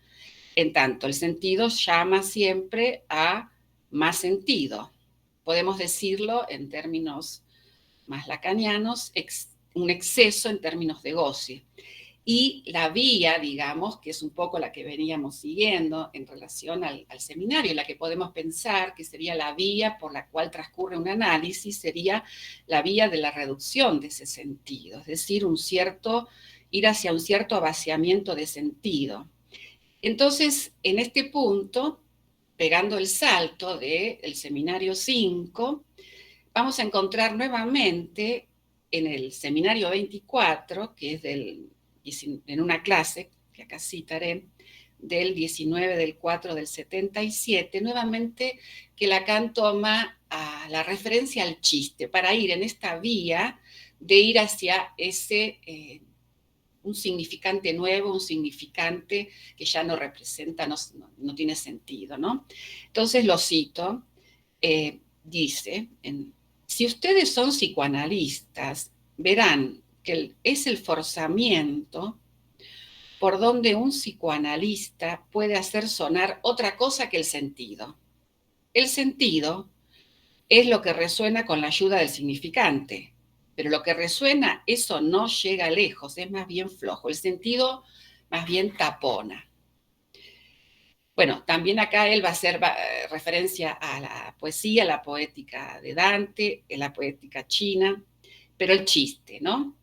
En tanto, el sentido llama siempre a más sentido. Podemos decirlo en términos más lacanianos, un exceso en términos de goce. Y la vía, digamos, que es un poco la que veníamos siguiendo en relación al seminario, la que podemos pensar que sería la vía por la cual transcurre un análisis, sería la vía de la reducción de ese sentido, es decir, ir hacia un cierto vaciamiento de sentido. Entonces, en este punto, pegando el salto del seminario 5, vamos a encontrar nuevamente en el seminario 24, que es en una clase, que acá citaré, del 19 del 4 del 77, nuevamente que Lacan toma la referencia al chiste, para ir en esta vía de ir hacia un significante nuevo, un significante que ya no representa, no tiene sentido, ¿no? Entonces lo cito, dice, si ustedes son psicoanalistas, verán que es el forzamiento por donde un psicoanalista puede hacer sonar otra cosa que el sentido. El sentido es lo que resuena con la ayuda del significante, pero lo que resuena, eso no llega lejos, es más bien flojo. El sentido más bien tapona. Bueno, también acá él va a hacer referencia a la poesía, la poética de Dante, la poética china, pero el chiste, ¿no?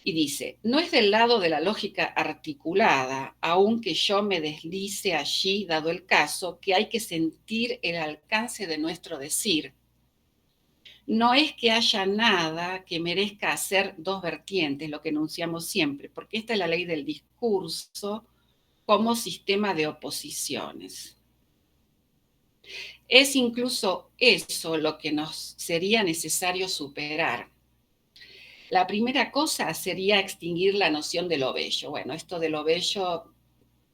Y dice, no es del lado de la lógica articulada, aunque yo me deslice allí, dado el caso, que hay que sentir el alcance de nuestro decir. No es que haya nada que merezca hacer dos vertientes, lo que enunciamos siempre, porque esta es la ley del discurso como sistema de oposiciones. Es incluso eso lo que nos sería necesario superar. La primera cosa sería extinguir la noción de lo bello. Bueno, esto de lo bello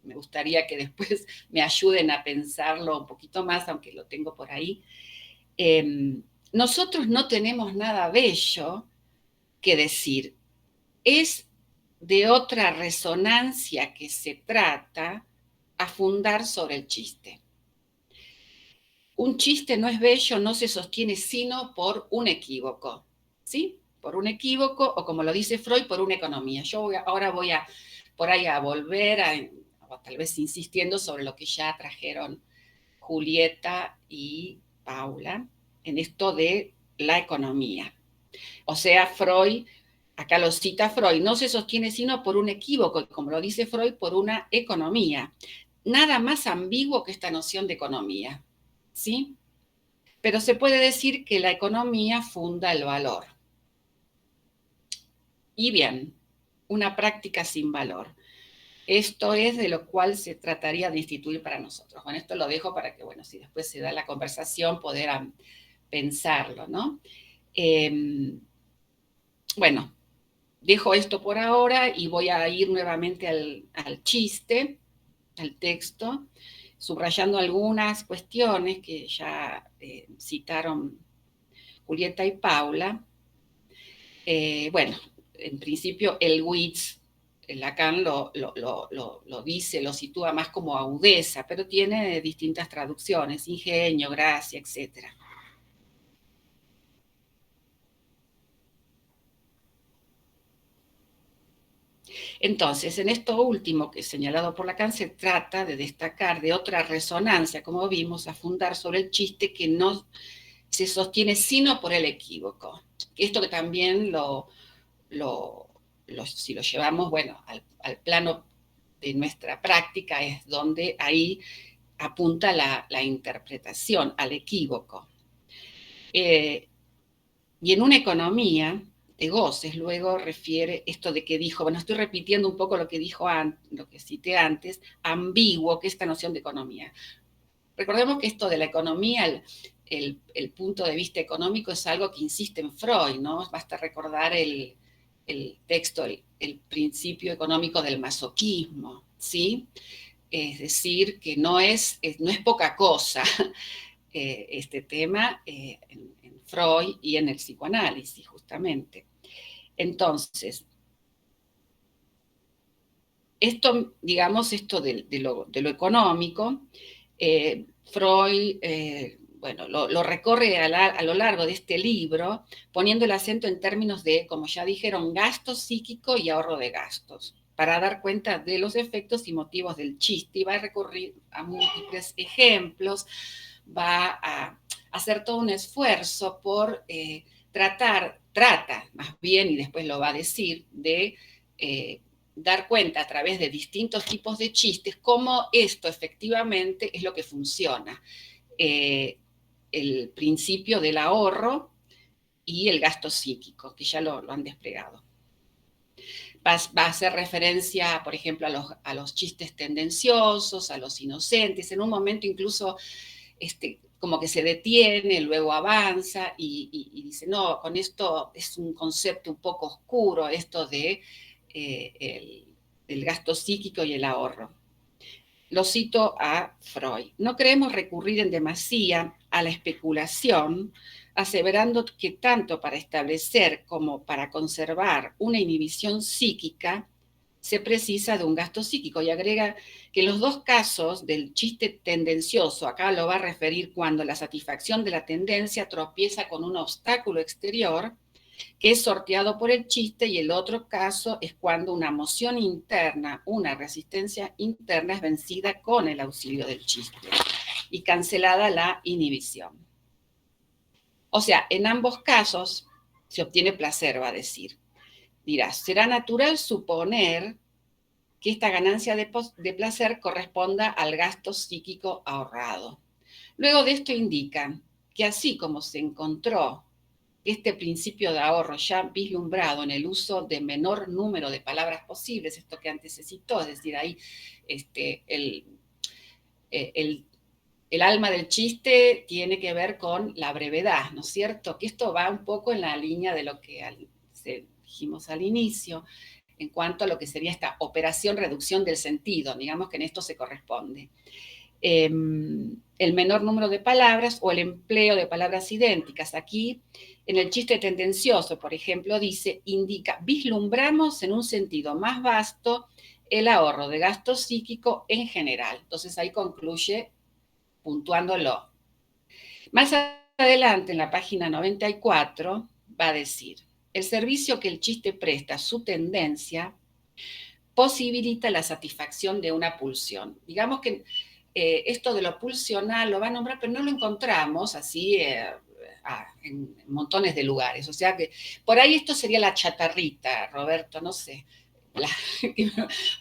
me gustaría que después me ayuden a pensarlo un poquito más, aunque lo tengo por ahí. Nosotros no tenemos nada bello que decir. Es de otra resonancia que se trata a fundar sobre el chiste. Un chiste no es bello, no se sostiene sino por un equívoco, ¿sí? Por un equívoco, o como lo dice Freud, por una economía. Ahora voy a por ahí a volver, o tal vez insistiendo sobre lo que ya trajeron Julieta y Paula, en esto de la economía. O sea, Freud, acá lo cita Freud, no se sostiene sino por un equívoco, como lo dice Freud, por una economía. Nada más ambiguo que esta noción de economía, ¿sí? Pero se puede decir que la economía funda el valor. Y bien, una práctica sin valor. Esto es de lo cual se trataría de instituir para nosotros. Bueno, esto lo dejo para que, bueno, si después se da la conversación, poder pensarlo, ¿no? Bueno, dejo esto por ahora y voy a ir nuevamente al chiste, al texto, subrayando algunas cuestiones que ya citaron Julieta y Paula. Bueno, en principio el witz, Lacan lo dice, lo sitúa más como agudeza, pero tiene distintas traducciones, ingenio, gracia, etc. Entonces, en esto último que he señalado por Lacan, se trata de destacar de otra resonancia, como vimos, a fundar sobre el chiste que no se sostiene sino por el equívoco. Esto que también si lo llevamos, bueno, al plano de nuestra práctica, es donde ahí apunta la interpretación, al equívoco. Y en una economía de goces, luego refiere esto de que dijo, bueno, estoy repitiendo un poco lo que dijo lo que cité antes, ambiguo, que es esta noción de economía. Recordemos que esto de la economía, el punto de vista económico es algo que insiste en Freud, ¿no? Basta recordar el texto, el principio económico del masoquismo, ¿sí? Es decir, que no es poca cosa este tema en Freud y en el psicoanálisis, justamente. Entonces, esto, digamos, esto de lo económico, Freud, bueno, lo recorre a lo largo de este libro, poniendo el acento en términos de, como ya dijeron, gasto psíquico y ahorro de gastos, para dar cuenta de los efectos y motivos del chiste, y va a recurrir a múltiples ejemplos, va a hacer todo un esfuerzo por trata más bien, y después lo va a decir, de dar cuenta a través de distintos tipos de chistes cómo esto efectivamente es lo que funciona. El principio del ahorro y el gasto psíquico, que ya lo han desplegado. Va a hacer referencia, por ejemplo, a los chistes tendenciosos, a los inocentes. En un momento incluso como que se detiene, luego avanza y dice, no, con esto es un concepto un poco oscuro, esto de el gasto psíquico y el ahorro. Lo cito a Freud. No queremos recurrir en demasía a la especulación, aseverando que tanto para establecer como para conservar una inhibición psíquica se precisa de un gasto psíquico, y agrega que los dos casos del chiste tendencioso, acá lo va a referir cuando la satisfacción de la tendencia tropieza con un obstáculo exterior, que es sorteado por el chiste, y el otro caso es cuando una moción interna, una resistencia interna es vencida con el auxilio del chiste y cancelada la inhibición. O sea, en ambos casos se obtiene placer, va a decir. Dirás, será natural suponer que esta ganancia de placer corresponda al gasto psíquico ahorrado. Luego de esto indican que así como se encontró este principio de ahorro ya vislumbrado en el uso de menor número de palabras posibles, esto que antes se citó, es decir, ahí el alma del chiste tiene que ver con la brevedad, ¿no es cierto? Que esto va un poco en la línea de lo que dijimos al inicio, en cuanto a lo que sería esta operación reducción del sentido, digamos que en esto se corresponde. el menor número de palabras o el empleo de palabras idénticas. Aquí, en el chiste tendencioso, por ejemplo, dice, indica, vislumbramos en un sentido más vasto el ahorro de gasto psíquico en general. Entonces ahí concluye puntuándolo. Más adelante, en la página 94, va a decir, el servicio que el chiste presta a su tendencia posibilita la satisfacción de una pulsión. Digamos que esto de lo pulsional lo va a nombrar, pero no lo encontramos así en montones de lugares. O sea que por ahí esto sería la chatarrita, Roberto, no sé.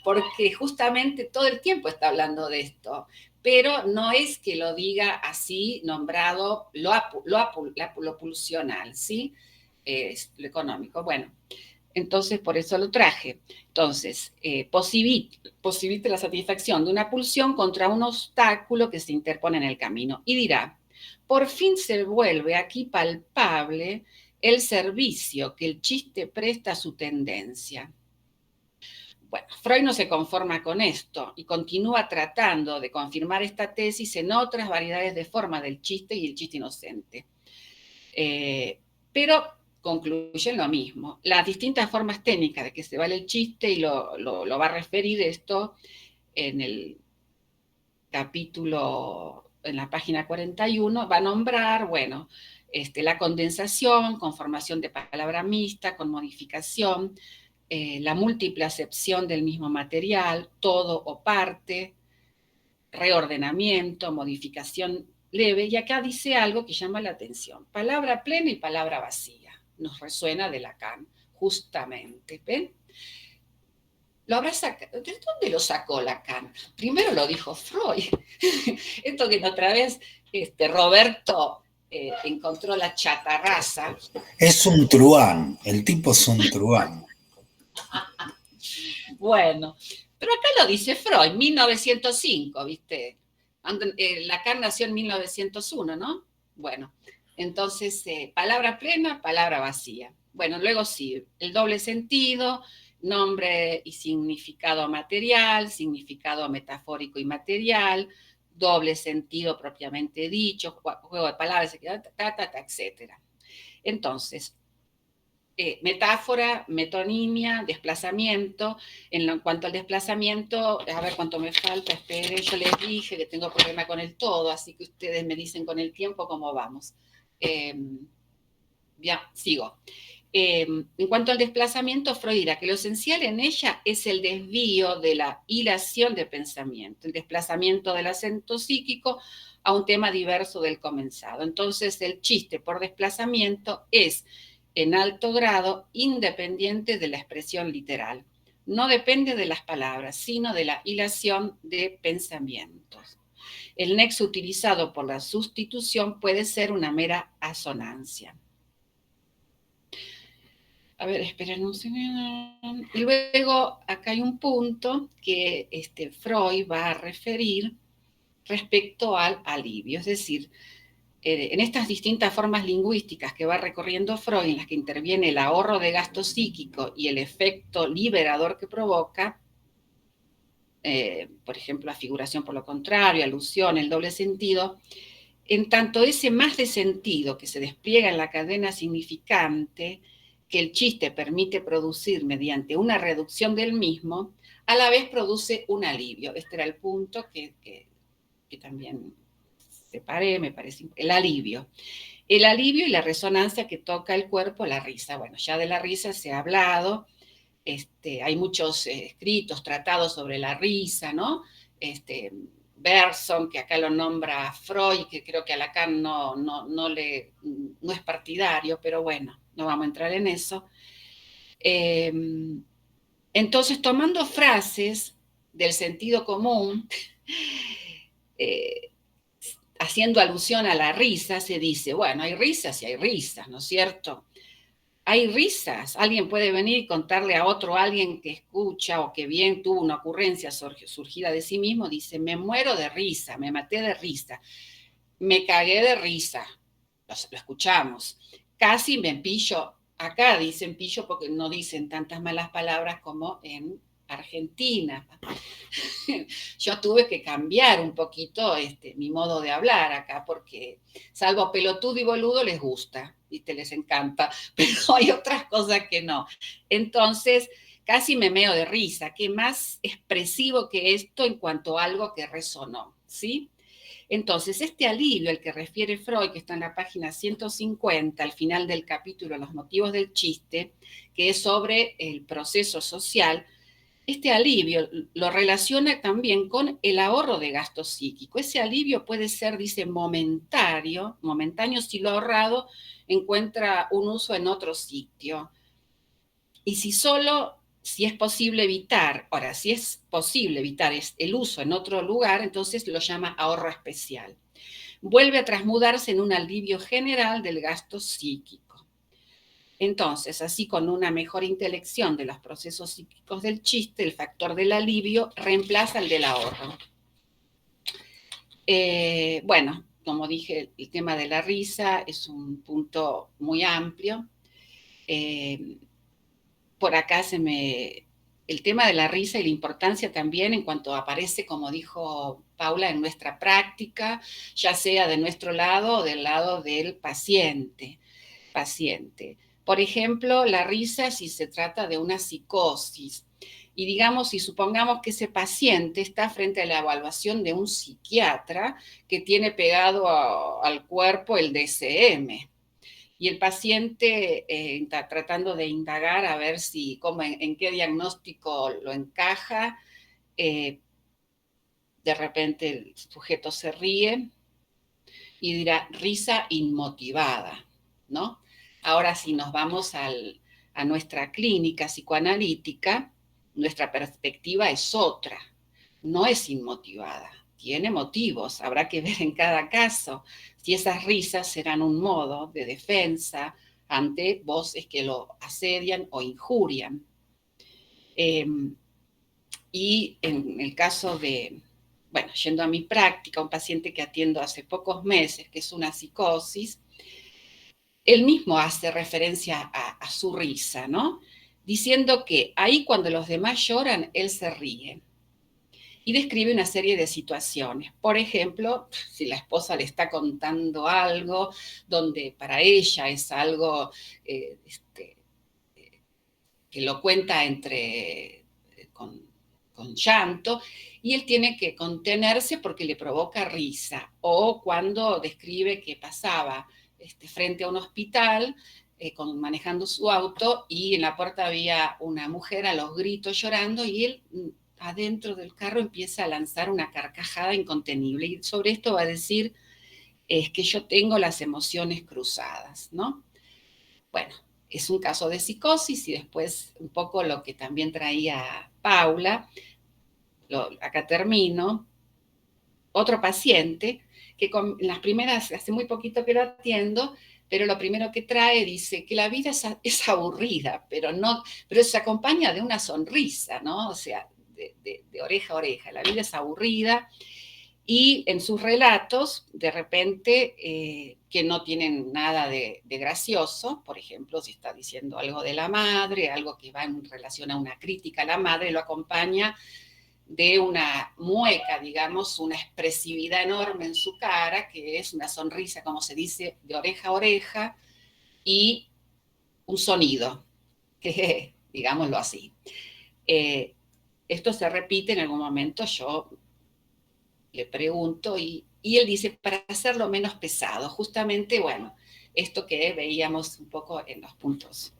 Porque justamente todo el tiempo está hablando de esto, pero no es que lo diga así nombrado lo pulsional, ¿sí? Es lo económico. Bueno, entonces por eso lo traje. Entonces, posibilite la satisfacción de una pulsión contra un obstáculo que se interpone en el camino. Y dirá, por fin se vuelve aquí palpable el servicio que el chiste presta a su tendencia. Bueno, Freud no se conforma con esto y continúa tratando de confirmar esta tesis en otras variedades de formas del chiste y el chiste inocente. Pero concluye lo mismo. Las distintas formas técnicas de que se vale el chiste, y lo va a referir esto en el capítulo, en la página 41, va a nombrar, bueno, la condensación, conformación de palabra mixta, con modificación, la múltiple acepción del mismo material, todo o parte, reordenamiento, modificación leve, y acá dice algo que llama la atención. Palabra plena y palabra vacía. Nos resuena de Lacan, justamente. ¿Ven? ¿Lo habrá sacado? ¿De dónde lo sacó Lacan? Primero lo dijo Freud. Esto que otra vez Roberto encontró la chatarraza. Es un truán, el tipo es un truán. Bueno, pero acá lo dice Freud, 1905, ¿viste? Lacan nació en 1901, ¿no? Bueno, entonces, palabra plena, palabra vacía. Bueno, luego sí, el doble sentido, nombre y significado material, significado metafórico y material, doble sentido propiamente dicho, juego de palabras, etc. Entonces, metáfora, metonimia, desplazamiento. En cuanto al desplazamiento, a ver cuánto me falta, espere, yo les dije que tengo problema con el todo, así que ustedes me dicen con el tiempo cómo vamos. Bien, sigo. En cuanto al desplazamiento, Freud dirá que lo esencial en ella es el desvío de la hilación de pensamiento, el desplazamiento del acento psíquico a un tema diverso del comenzado. Entonces, el chiste por desplazamiento es en alto grado independiente de la expresión literal. No depende de las palabras, sino de la hilación de pensamientos. El nexo utilizado por la sustitución puede ser una mera asonancia. A ver, esperen un segundo. Y luego acá hay un punto que Freud va a referir respecto al alivio, es decir, en estas distintas formas lingüísticas que va recorriendo Freud, en las que interviene el ahorro de gasto psíquico y el efecto liberador que provoca, por ejemplo, afiguración por lo contrario, alusión, el doble sentido, en tanto ese más de sentido que se despliega en la cadena significante que el chiste permite producir mediante una reducción del mismo, a la vez produce un alivio. Este era el punto que también separé, me parece, el alivio. El alivio y la resonancia que toca el cuerpo, la risa. Bueno, ya de la risa se ha hablado, hay muchos escritos, tratados sobre la risa, ¿no? Bergson, que acá lo nombra Freud, que creo que a Lacan no es partidario, pero bueno, no vamos a entrar en eso. Entonces, tomando frases del sentido común, haciendo alusión a la risa, se dice, bueno, hay risas y hay risas, ¿no es cierto? Hay risas. Alguien puede venir y contarle a alguien que escucha o que bien tuvo una ocurrencia surgida de sí mismo, dice, me muero de risa, me maté de risa, me cagué de risa. Lo escuchamos. Casi me pillo. Acá dicen pillo porque no dicen tantas malas palabras como en argentina. Yo tuve que cambiar un poquito mi modo de hablar acá, porque salvo pelotudo y boludo les gusta, ¿viste? Les encanta, pero hay otras cosas que no. Entonces, casi me meo de risa. ¿Qué más expresivo que esto en cuanto a algo que resonó? ¿Sí? Entonces, este alivio al que refiere Freud, que está en la página 150, al final del capítulo Los motivos del chiste, que es sobre el proceso social, este alivio lo relaciona también con el ahorro de gasto psíquico. Ese alivio puede ser, dice, momentáneo si lo ahorrado encuentra un uso en otro sitio. Y si es posible evitar, ahora, si es posible evitar el uso en otro lugar, entonces lo llama ahorro especial. Vuelve a transmudarse en un alivio general del gasto psíquico. Entonces, así con una mejor intelección de los procesos psíquicos del chiste, el factor del alivio reemplaza el del ahorro. Bueno, como dije, el tema de la risa es un punto muy amplio. Por acá el tema de la risa y la importancia también en cuanto aparece, como dijo Paula, en nuestra práctica, ya sea de nuestro lado o del lado del paciente. Por ejemplo, la risa si se trata de una psicosis. Y digamos, si supongamos que ese paciente está frente a la evaluación de un psiquiatra que tiene pegado al cuerpo el DSM. Y el paciente está tratando de indagar a ver en qué diagnóstico lo encaja. De repente el sujeto se ríe y dirá risa inmotivada, ¿no? Ahora, si nos vamos a nuestra clínica psicoanalítica, nuestra perspectiva es otra, no es inmotivada, tiene motivos, habrá que ver en cada caso si esas risas serán un modo de defensa ante voces que lo asedian o injurian. Y en el caso de, bueno, yendo a mi práctica, un paciente que atiendo hace pocos meses, que es una psicosis, él mismo hace referencia a su risa, ¿no? Diciendo que ahí cuando los demás lloran, él se ríe. Y describe una serie de situaciones. Por ejemplo, si la esposa le está contando algo donde para ella es algo que lo cuenta con llanto, y él tiene que contenerse porque le provoca risa. O cuando describe que pasaba frente a un hospital manejando su auto y en la puerta había una mujer a los gritos llorando y él adentro del carro empieza a lanzar una carcajada incontenible. Y sobre esto va a decir, es que yo tengo las emociones cruzadas, ¿no? Bueno, es un caso de psicosis y después un poco lo que también traía Paula, acá termino, otro paciente que en las primeras, hace muy poquito que lo atiendo, pero lo primero que trae dice que la vida es aburrida, pero se acompaña de una sonrisa, ¿no? O sea, de oreja a oreja, la vida es aburrida. Y en sus relatos, de repente, que no tienen nada de gracioso, por ejemplo, si está diciendo algo de la madre, algo que va en relación a una crítica a la madre, lo acompaña de una mueca, digamos, una expresividad enorme en su cara, que es una sonrisa, como se dice, de oreja a oreja, y un sonido, que digámoslo así. Esto se repite en algún momento, yo le pregunto y él dice, para hacerlo menos pesado, justamente, bueno, esto que veíamos un poco en los puntos.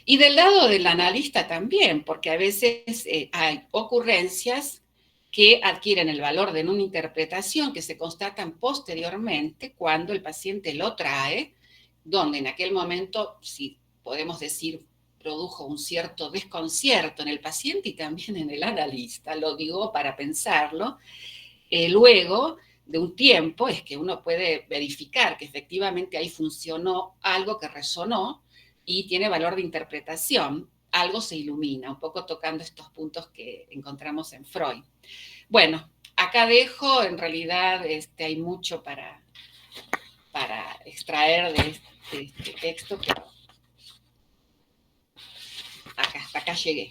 Y del lado del analista también, porque a veces hay ocurrencias que adquieren el valor de una interpretación que se constatan posteriormente cuando el paciente lo trae, donde en aquel momento, si podemos decir, produjo un cierto desconcierto en el paciente y también en el analista, lo digo para pensarlo. Luego de un tiempo es que uno puede verificar que efectivamente ahí funcionó algo que resonó y tiene valor de interpretación, algo se ilumina, un poco tocando estos puntos que encontramos en Freud. Bueno, acá dejo, en realidad hay mucho para extraer de este texto, pero hasta acá llegué.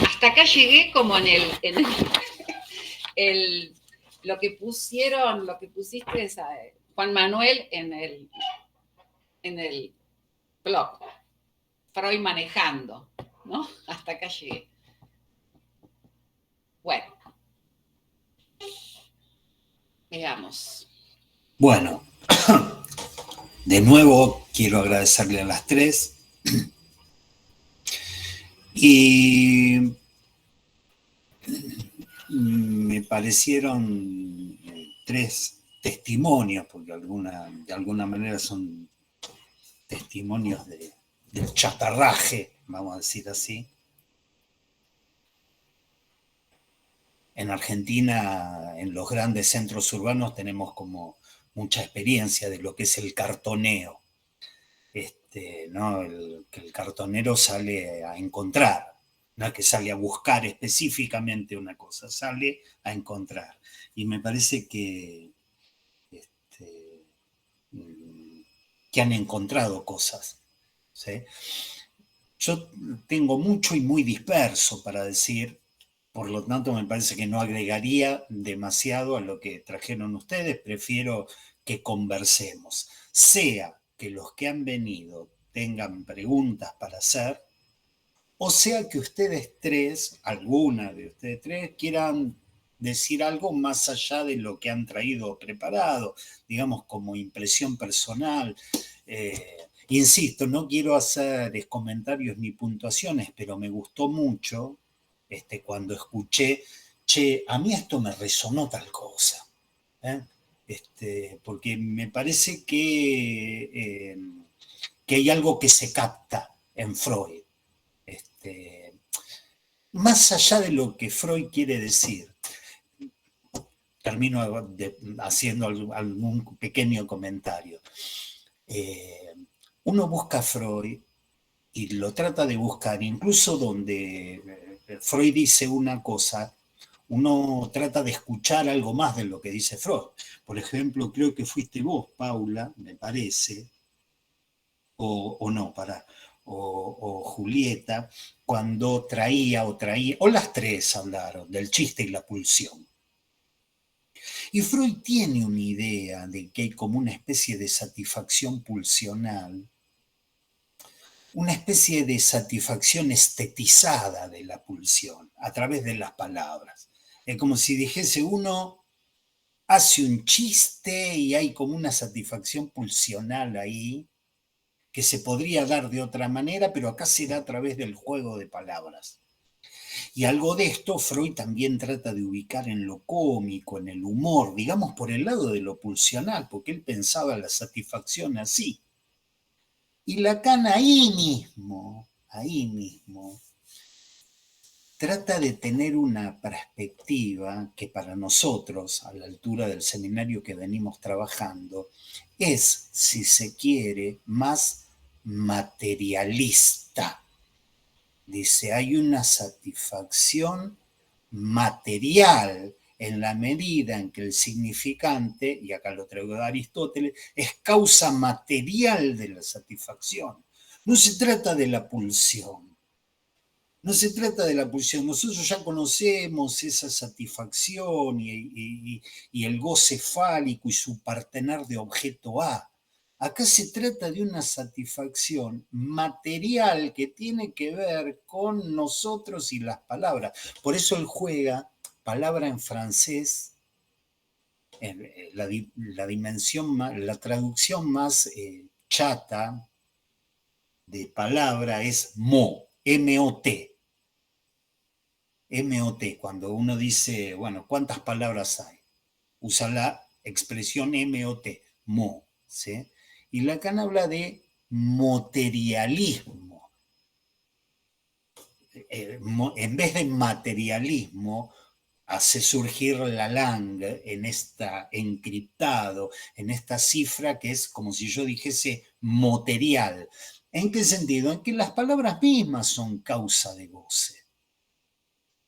Hasta acá llegué como lo que pusiste Juan Manuel en el blog, Freud manejando, ¿no? Hasta acá llegué. Bueno, veamos. Bueno, de nuevo quiero agradecerle a las tres. Y me parecieron tres testimonios, porque de alguna manera son testimonios del chatarraje, vamos a decir así. En Argentina, en los grandes centros urbanos, tenemos como mucha experiencia de lo que es el cartoneo. ¿No? Que el cartonero sale a encontrar, no es que sale a buscar específicamente una cosa, sale a encontrar. Y me parece que han encontrado cosas, ¿sí? Yo tengo mucho y muy disperso para decir, por lo tanto me parece que no agregaría demasiado a lo que trajeron ustedes, prefiero que conversemos, sea que los que han venido tengan preguntas para hacer, o sea que ustedes tres, alguna de ustedes tres, quieran decir algo más allá de lo que han traído preparado, digamos como impresión personal. Insisto, no quiero hacer comentarios ni puntuaciones, pero me gustó mucho cuando escuché, che, a mí esto me resonó tal cosa, porque me parece que hay algo que se capta en Freud, más allá de lo que Freud quiere decir. Termino haciendo algún pequeño comentario. Uno busca a Freud y lo trata de buscar, incluso donde Freud dice una cosa, uno trata de escuchar algo más de lo que dice Freud. Por ejemplo, creo que fuiste vos, Paula, me parece, o no, o Julieta, cuando traía, o las tres hablaron del chiste y la pulsión. Y Freud tiene una idea de que hay como una especie de satisfacción pulsional, una especie de satisfacción estetizada de la pulsión a través de las palabras. Es como si dijese uno hace un chiste y hay como una satisfacción pulsional ahí que se podría dar de otra manera, pero acá se da a través del juego de palabras. Y algo de esto Freud también trata de ubicar en lo cómico, en el humor, digamos por el lado de lo pulsional, porque él pensaba la satisfacción así. Y Lacan ahí mismo, trata de tener una perspectiva que para nosotros, a la altura del seminario que venimos trabajando, es, si se quiere, más materialista. Dice, hay una satisfacción material en la medida en que el significante, y acá lo traigo de Aristóteles, es causa material de la satisfacción. No se trata de la pulsión. No se trata de la pulsión. Nosotros ya conocemos esa satisfacción y el goce fálico y su partener de objeto A. Acá se trata de una satisfacción material que tiene que ver con nosotros y las palabras. Por eso él juega palabra en francés, la dimensión, la traducción más chata de palabra es mot, M-O-T. M-O-T, cuando uno dice, bueno, ¿cuántas palabras hay? Usa la expresión M-O-T, mo, ¿sí? Y Lacan habla de materialismo. En vez de materialismo, hace surgir la lang en esta encriptado, en esta cifra que es como si yo dijese material. ¿En qué sentido? En que las palabras mismas son causa de goce.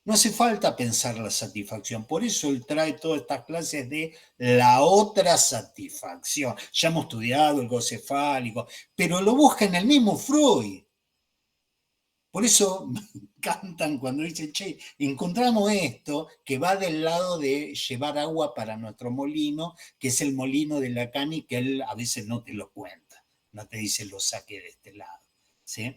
No hace falta pensar la satisfacción, por eso él trae todas estas clases de la otra satisfacción. Ya hemos estudiado el goce fálico, pero lo busca en el mismo Freud. Por eso me encantan cuando dicen, che, encontramos esto que va del lado de llevar agua para nuestro molino, que es el molino de Lacani, que él a veces no te lo cuenta, no te dice lo saque de este lado, ¿sí?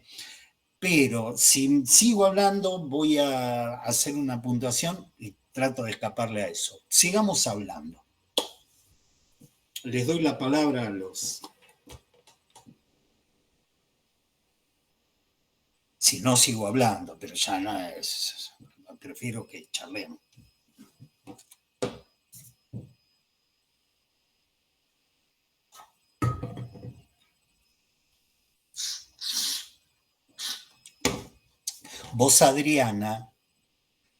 Pero si sigo hablando, voy a hacer una puntuación y trato de escaparle a eso. Sigamos hablando. Les doy la palabra a los... Si no, sigo hablando, pero ya no es... Prefiero que charlemos. Vos, Adriana,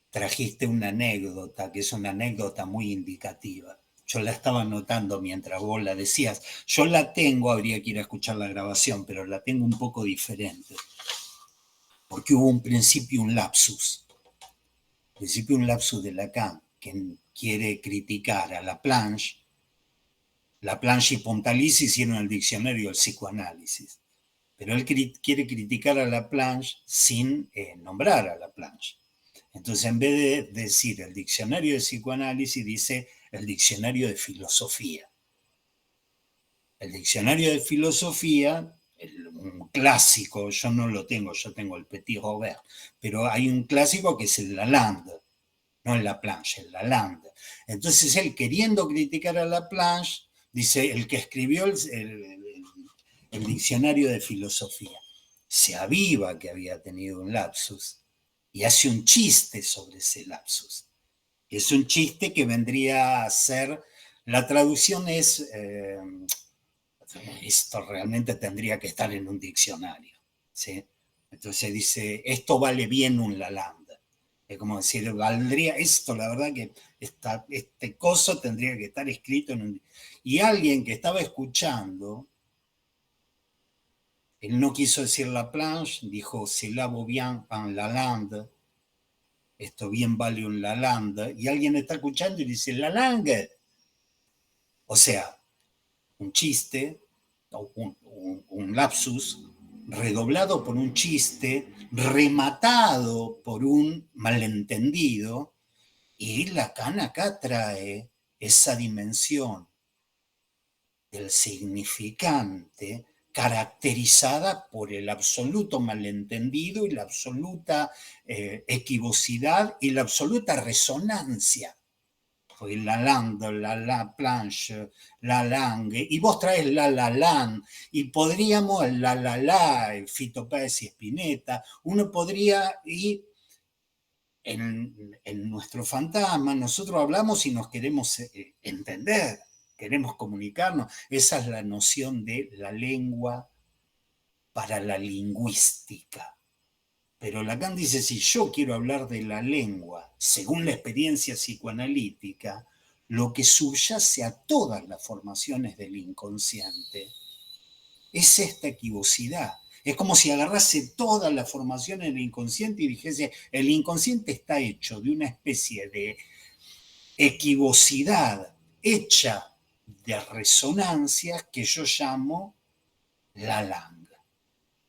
trajiste una anécdota, que es una anécdota muy indicativa. Yo la estaba notando mientras vos la decías. Yo la tengo, habría que ir a escuchar la grabación, pero la tengo un poco diferente. Porque hubo un principio, un lapsus. Principio, un lapsus de Lacan, que quiere criticar a Laplanche. Laplanche y Pontalis hicieron el diccionario del psicoanálisis. Pero él quiere criticar a Laplanche sin nombrar a Laplanche. Entonces, en vez de decir el diccionario de psicoanálisis, dice el diccionario de filosofía. El diccionario de filosofía, un clásico, yo no lo tengo, yo tengo el Petit Robert, pero hay un clásico que es el Lalande, no el Laplanche, el Lalande. Entonces, él queriendo criticar a Laplanche, dice el que escribió el diccionario de filosofía, se aviva que había tenido un lapsus y hace un chiste sobre ese lapsus. Es un chiste que vendría a ser, la traducción es, esto realmente tendría que estar en un diccionario, ¿sí? Entonces dice, esto vale bien un Lalande. Es como decir, valdría esto, la verdad que este coso tendría que estar escrito en un... Y alguien que estaba escuchando, él no quiso decir Laplanche, dijo, cela vaut bien un Lalande, esto bien vale un Lalande, y alguien está escuchando y dice, Lalande. O sea, un chiste, un lapsus, redoblado por un chiste, rematado por un malentendido, y Lacan acá trae esa dimensión del significante caracterizada por el absoluto malentendido y la absoluta equivocidad y la absoluta resonancia. Porque la Lalande, la Laplanche, la Lange, y vos traes la Lalan, y podríamos, la, Fito Páez y Spinetta, uno podría ir en nuestro fantasma, nosotros hablamos y nos queremos entender, queremos comunicarnos. Esa es la noción de la lengua para la lingüística. Pero Lacan dice, si yo quiero hablar de la lengua, según la experiencia psicoanalítica, lo que subyace a todas las formaciones del inconsciente es esta equivocidad. Es como si agarrase todas las formaciones del inconsciente y dijese, el inconsciente está hecho de una especie de equivocidad hecha de resonancias que yo llamo la langa.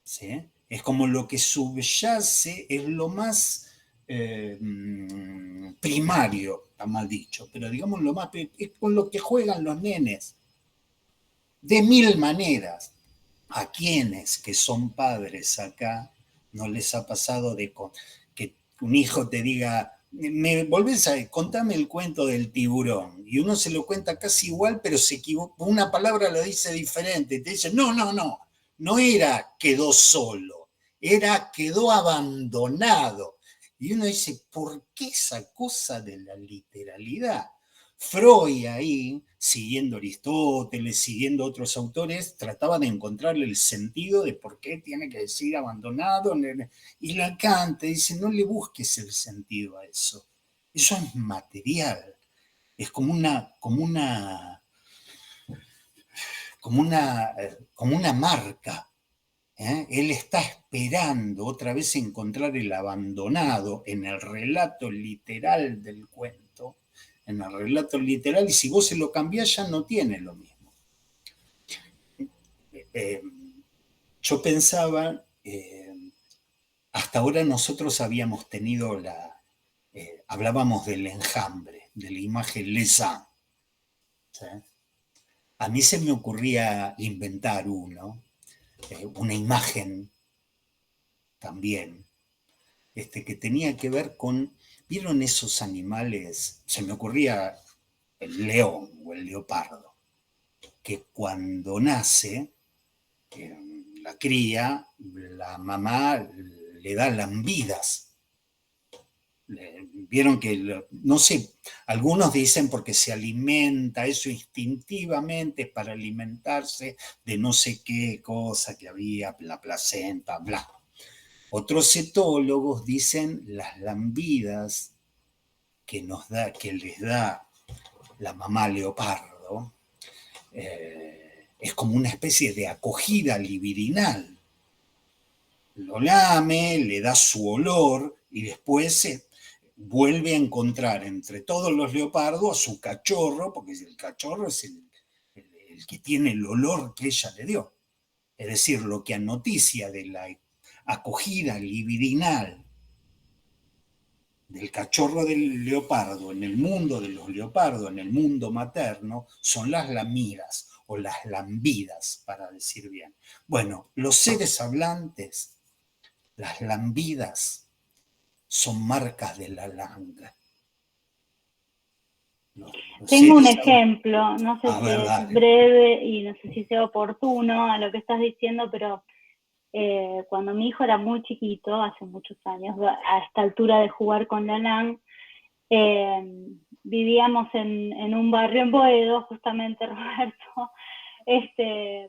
¿Sí? Es como lo que subyace, es lo más primario, está mal dicho, pero digamos lo más, es con lo que juegan los nenes, de mil maneras. ¿A quienes que son padres acá no les ha pasado de que un hijo te diga, me volvés a contame el cuento del tiburón? Y uno se lo cuenta casi igual, pero se equivoca, una palabra lo dice diferente. Y te dice, no era quedó solo, era quedó abandonado. Y uno dice, ¿por qué esa cosa de la literalidad? Freud ahí, siguiendo Aristóteles, siguiendo otros autores, trataba de encontrarle el sentido de por qué tiene que decir abandonado. Y Lacan te dice, no le busques el sentido a eso. Eso es material. Es como una marca. Él está esperando otra vez encontrar el abandonado en el relato literal del cuento, en el relato literal, y si vos se lo cambiás ya no tiene lo mismo. Yo pensaba, hasta ahora nosotros habíamos tenido hablábamos del enjambre, de la imagen lesa. ¿Sí? A mí se me ocurría inventar una imagen también, que tenía que ver con, ¿vieron esos animales? Se me ocurría el león o el leopardo, que cuando nace, la cría, la mamá le da lambidas. Vieron que, no sé, algunos dicen porque se alimenta, eso instintivamente es para alimentarse de no sé qué cosa que había, la placenta, bla. Otros etólogos dicen las lambidas que les da la mamá leopardo, es como una especie de acogida libidinal. Lo lame, le da su olor y después vuelve a encontrar entre todos los leopardos a su cachorro, porque el cachorro es el que tiene el olor que ella le dio. Es decir, lo que anoticia de la acogida libidinal del cachorro del leopardo en el mundo de los leopardos, en el mundo materno, son las lamidas o las lambidas, para decir bien. Bueno, los seres hablantes, las lambidas, son marcas de la langa. Tengo un ejemplo, no sé si es dale. breve y no sé si sea oportuno a lo que estás diciendo, pero cuando mi hijo era muy chiquito, hace muchos años, a esta altura de jugar con la LAN, vivíamos en un barrio en Boedo, justamente, Roberto,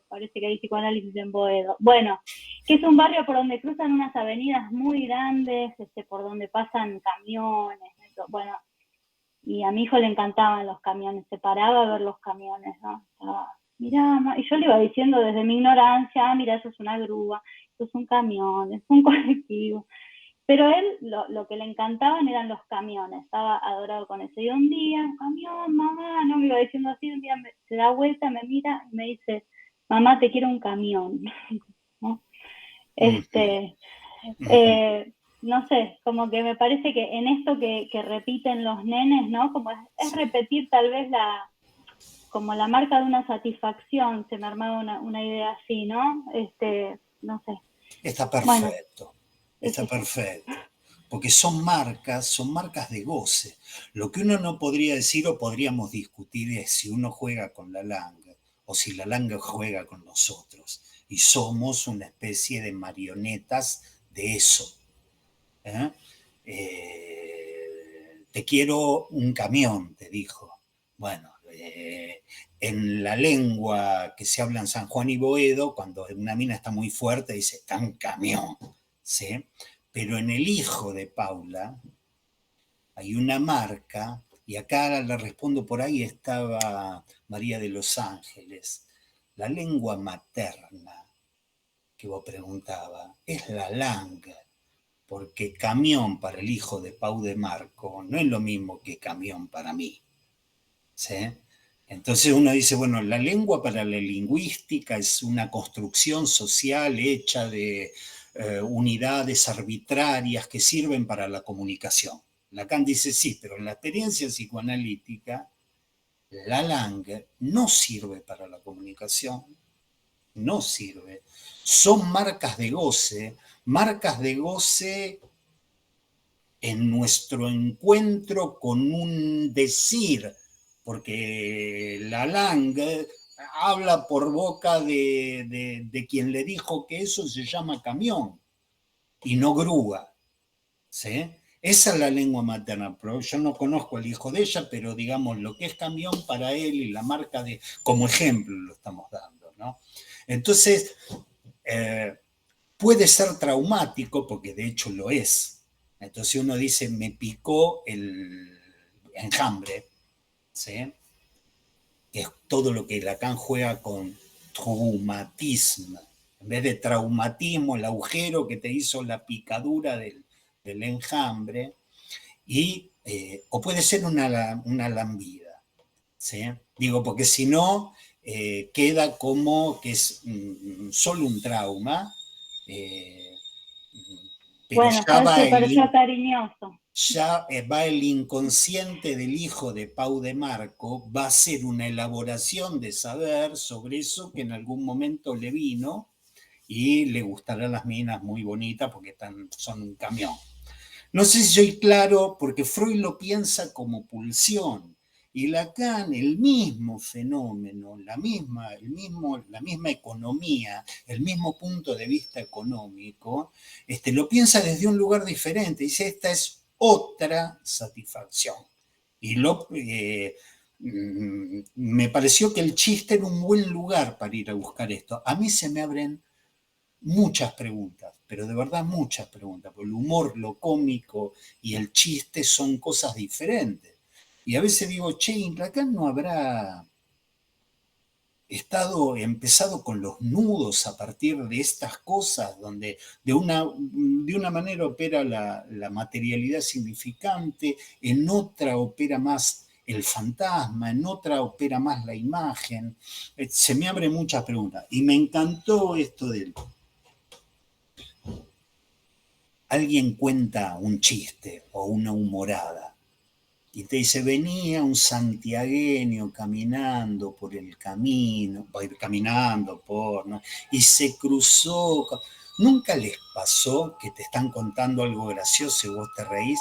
parece que hay psicoanálisis en Boedo. Bueno, que es un barrio por donde cruzan unas avenidas muy grandes, por donde pasan camiones, bueno, y a mi hijo le encantaban los camiones, se paraba a ver los camiones, ¿no? Mirá, y yo le iba diciendo desde mi ignorancia, mira, eso es una grúa, eso es un camión, es un colectivo. Pero él, lo que le encantaban eran los camiones, estaba adorado con eso. Y un día, un camión, mamá, no me iba diciendo así, un día se da vuelta, me mira y me dice, mamá, te quiero un camión. ¿No? No sé, como que me parece que en esto que repiten los nenes, ¿no? Como es repetir tal vez como la marca de una satisfacción, se me armaba una idea así, ¿no? No sé. Está perfecto, bueno, está perfecto. Porque son marcas de goce. Lo que uno no podría decir o podríamos discutir es si uno juega con la langa o si la langa juega con nosotros. Y somos una especie de marionetas de eso. Te quiero un camión, te dijo. Bueno, en la lengua que se habla en San Juan y Boedo, cuando una mina está muy fuerte, dice, tan camión, ¿sí? Pero en el hijo de Paula hay una marca, y acá le respondo, por ahí estaba María de los Ángeles. La lengua materna que vos preguntaba es la langa, porque camión para el hijo de Pau de Marco no es lo mismo que camión para mí. ¿Sí? Entonces uno dice, bueno, la lengua para la lingüística es una construcción social hecha de unidades arbitrarias que sirven para la comunicación. Lacan dice sí, pero en la experiencia psicoanalítica, la langa no sirve para la comunicación, no sirve. Son marcas de goce en nuestro encuentro con un decir, porque la langa habla por boca de quien le dijo que eso se llama camión y no grúa, ¿sí? Esa es la lengua materna, pero yo no conozco al hijo de ella, pero digamos lo que es camión para él y la marca como ejemplo lo estamos dando, ¿no? Entonces, puede ser traumático, porque de hecho lo es. Entonces uno dice, me picó el enjambre, ¿sí? Que es todo lo que Lacan juega con traumatismo. En vez de traumatismo, el agujero que te hizo la picadura del enjambre, o puede ser una lambida, ¿sí? Digo, porque si no, queda como que es solo un trauma, pero Bueno, ya ya va se pareció cariñoso. ya va el inconsciente del hijo de Pau de Marco, va a ser una elaboración de saber sobre eso que en algún momento le vino y le gustarán las minas muy bonitas porque son un camión. No sé si soy claro, porque Freud lo piensa como pulsión y Lacan el mismo fenómeno, la misma economía, el mismo punto de vista económico, lo piensa desde un lugar diferente. Dice, esta es otra satisfacción. Y me pareció que el chiste era un buen lugar para ir a buscar esto. A mí se me abren muchas preguntas, pero de verdad muchas preguntas, porque el humor, lo cómico y el chiste son cosas diferentes. Y a veces digo, che, Lacan no habrá empezado con los nudos a partir de estas cosas, donde de una manera opera la materialidad significante, en otra opera más el fantasma, en otra opera más la imagen. Se me abren muchas preguntas. Y me encantó esto del... Alguien cuenta un chiste o una humorada y te dice, venía un santiagueño caminando por el camino, ¿no? Y se cruzó. ¿Nunca les pasó que te están contando algo gracioso y vos te reís